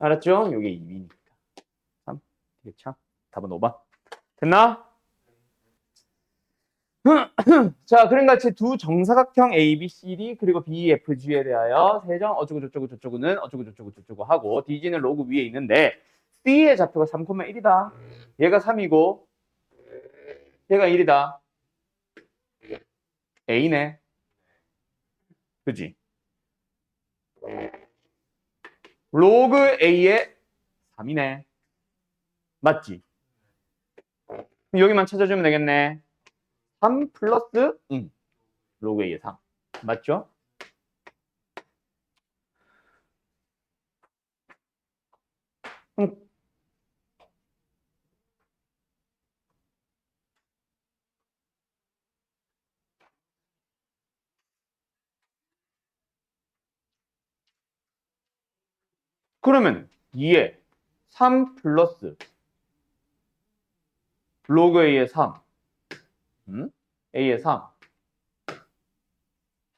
알았죠? 요게 2B니까. 3. 되겠죠? 답은 5번. 됐나? 자, 그럼 같이 두 정사각형 A, B, C, D 그리고 B, F, G에 대하여 세정 어쩌고 저쩌고 저쩌고는 어쩌고 저쩌고 저쩌고 하고 DG는 로그 위에 있는데 C의 좌표가 3,1이다. 얘가 3이고 얘가 1이다. A네. 그지? 로그 A의 3이네. 맞지? 그럼 여기만 찾아주면 되겠네. 3 플러스 로그 A의 3. 맞죠? 그러면 2에 3 플러스 로그 A의 3. A의 3.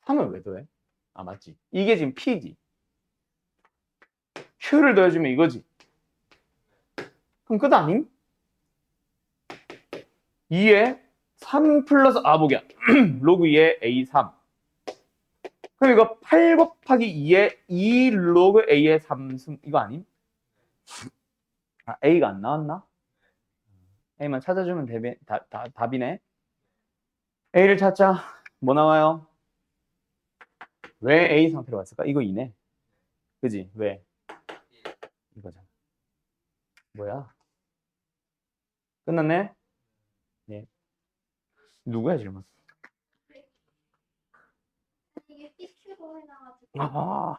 3을 왜 더해? 맞지. 이게 지금 P지. Q를 더해주면 이거지. 그럼 끝 아님? 2에 3 플러스, 뭐야. 로그 2의 A3. 그럼 이거 8 곱하기 2의 2 로그 A의 3승. 이거 아님? A가 안 나왔나? A만 찾아주면 답이네. A를 찾자. 뭐 나와요? 왜 A 상태로 왔을까? 이거 2네. 그지? 왜? 이거잖아. 뭐야? 끝났네? 네. 누구야, 질문? 이게 PQ로 해놔가지고.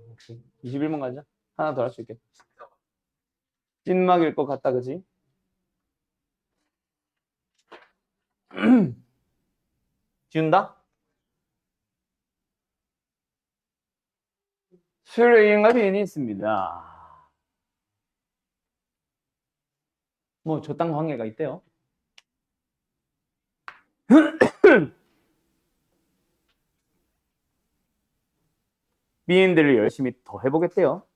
혹시 21번 가자. 하나 더 할 수 있겠다. 찐막일 것 같다, 그지? 지운다? 수열 A인가 B인이 있습니다. 뭐 저땅 관계가 있대요. B인들을 열심히 더 해보겠대요.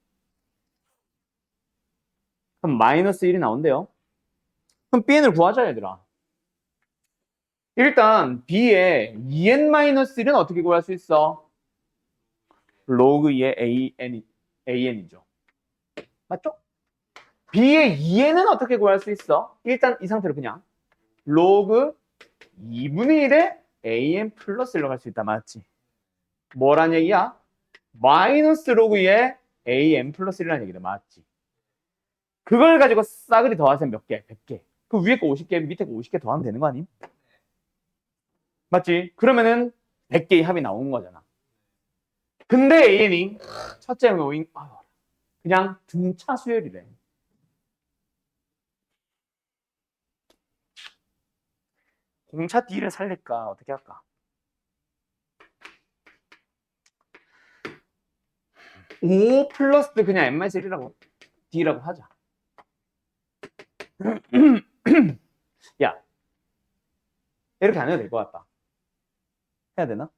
그럼 마이너스 1이 나온대요. 그럼 Bn을 구하자, 얘들아. 일단 B의 2n-1은 어떻게 구할 수 있어? 로그 2의 AN이죠. 맞죠? B의 2n은 어떻게 구할 수 있어? 일단 이 상태로 그냥 로그 2분의 1의 AN 플러스 1로 갈 수 있다. 맞지? 뭐란 얘기야? 마이너스 로그 2의 AN 플러스 1이라는 얘기다. 맞지? 그걸 가지고 싸그리 더하세요. 몇 개? 100개. 그 위에 거 50개, 밑에 거 50개 더하면 되는 거 아님? 맞지? 그러면은 100개의 합이 나오는 거잖아. 근데 AN이 첫째 오인 그냥 등차 수열이래. 공차 D를 살릴까? 어떻게 할까? 5 플러스 그냥 n-1이라고 D라고 하자. 야, 이렇게 안 해도 될 것 같다. 해야 되나?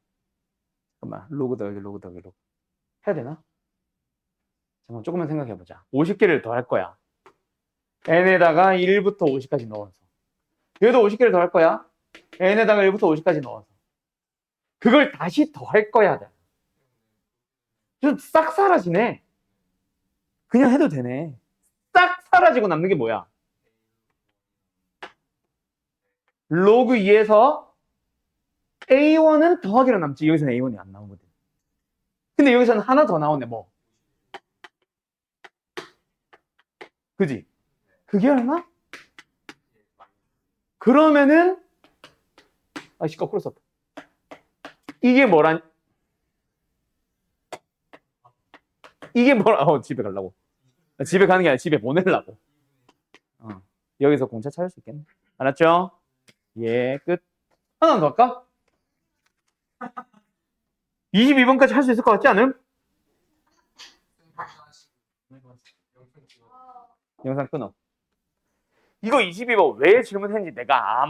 잠깐만, 로그 더하기 로그 더하기 로그 해야 되나? 잠깐만, 조금만 생각해보자. 50개를 더 할 거야. n에다가 1부터 50까지 넣어서. 얘도 50개를 더 할 거야. n에다가 1부터 50까지 넣어서. 그걸 다시 더 할 거야. 좀 싹 사라지네. 그냥 해도 되네. 싹 사라지고 남는 게 뭐야? 로그 2에서 A1은 더하기로 남지. 여기서는 A1이 안 나오거든. 근데 여기서는 하나 더 나오네. 뭐? 그지? 그게 얼마? 그러면은 거꾸로 썼다. 이게 뭐란? 이게 뭐라? 집에 가려고. 집에 가는 게 아니라 집에 보내려고. 여기서 공차 찾을 수 있겠네. 알았죠? 예, 끝. 하나 더 할까? 22번까지 할 수 있을 것 같지 않음? 영상 끊어. 이거 22번 왜 질문했는지 내가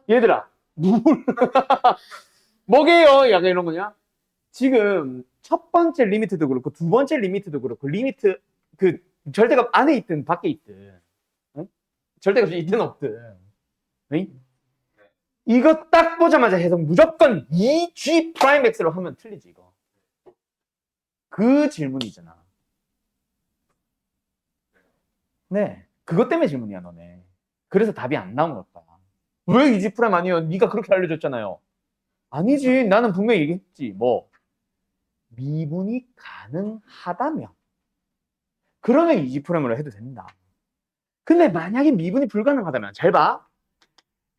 얘들아, 뭐게요? 약간 이런 거냐? 지금 첫 번째 리미트도 그렇고 두 번째 리미트도 그렇고 리미트 그 절대값 안에 있든 밖에 있든 응? 절대값이 있든 없든 응? 이거 딱 보자마자 해석 무조건 2G 프라임 X로 하면 틀리지 이거. 그 질문이잖아. 네, 그것 때문에 질문이야 너네. 그래서 답이 안 나온 거야. 왜 2G 프라임 아니에요? 네가 그렇게 알려줬잖아요. 아니지, 나는 분명히 얘기했지. 뭐 미분이 가능하다면 그러면 2G 프라임으로 해도 된다. 근데 만약에 미분이 불가능하다면 잘 봐.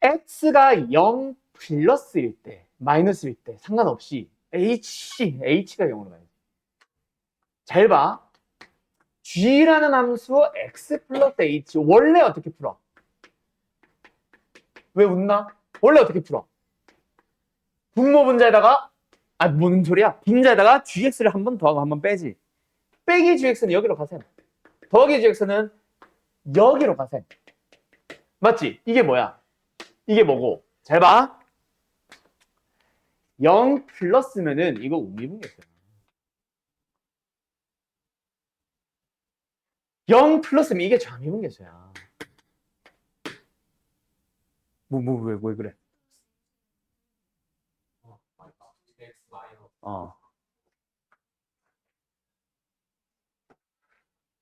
x가 0 플러스일 때, 마이너스일 때 상관없이 h가 0으로 가야지. 잘 봐. g라는 함수 x 플러스 h 원래 어떻게 풀어? 왜 웃나? 원래 어떻게 풀어? 분모 분자에다가 뭔 소리야? 분자에다가 gx를 한 번 더하고 한 번 빼지. 빼기 gx는 여기로 가셈. 더하기 gx는 여기로 가셈. 맞지? 이게 뭐야? 이게 뭐고? 잘 봐. 0 플러스면은 이거 우미분계수야. 0 플러스면 이게 좌미분계수야. 왜 그래? X 마이너스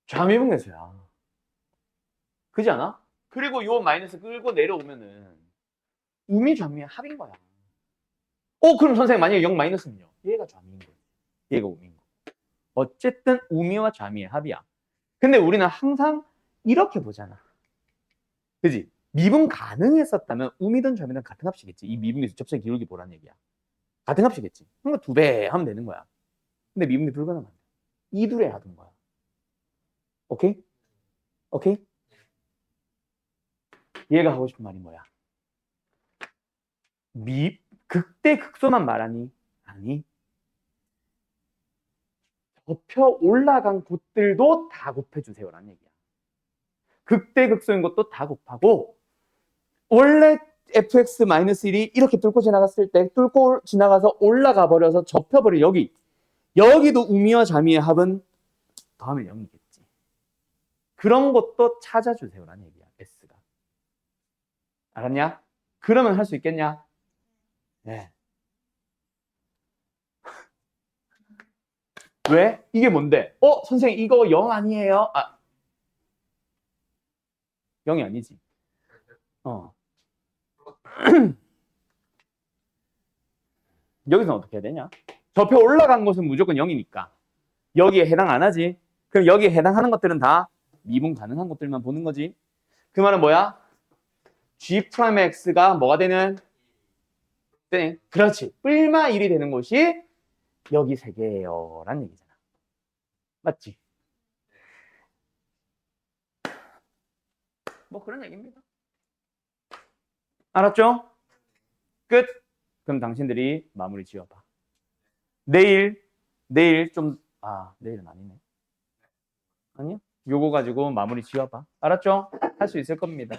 좌미분계수야. 그지 않아? 그리고 요 마이너스 끌고 내려오면은 우미 좌미의 합인 거야. 그럼 선생님 만약에 0 마이너스면요? 얘가 좌미인 거야. 얘가 우미인 거야. 어쨌든 우미와 좌미의 합이야. 근데 우리는 항상 이렇게 보잖아. 그지? 미분 가능했었다면 우미든 좌미든 같은 합이겠지. 이 미분계수 접선의 기울기 보란 얘기야. 같은 합이겠지. 그러니까 2배 하면 되는 거야. 근데 미분이 불가능하면 이 둘의 합인 거야. 오케이? 오케이? 얘가 하고 싶은 말이 뭐야? 극대 극소만 말하니? 아니. 덮여 올라간 곳들도 다 곱해주세요라는 얘기야. 극대 극소인 것도 다 곱하고 원래 fx-1이 이렇게 뚫고 지나갔을 때 뚫고 지나가서 올라가 버려서 접혀버려 여기도 우미와 좌미의 합은 더하면 0이겠지. 그런 것도 찾아주세요라는 얘기야. S가. 알았냐? 그러면 할 수 있겠냐? 네. 왜? 이게 뭔데? 선생님 이거 0 아니에요? 0이 아니지. 여기서 어떻게 해야 되냐? 접혀 올라간 곳은 무조건 0이니까 여기에 해당 안 하지. 그럼 여기에 해당하는 것들은 다 미분 가능한 것들만 보는 거지. 그 말은 뭐야? G'X가 뭐가 되는? 네, 그렇지. 뿔마 1이 되는 곳이 여기 3개예요 라는 얘기잖아. 맞지? 뭐 그런 얘기입니다. 알았죠? 끝. 그럼 당신들이 마무리 지어봐. 내일 좀 내일은 아니네. 아니요? 요거 가지고 마무리 지어봐. 알았죠? 할 수 있을 겁니다.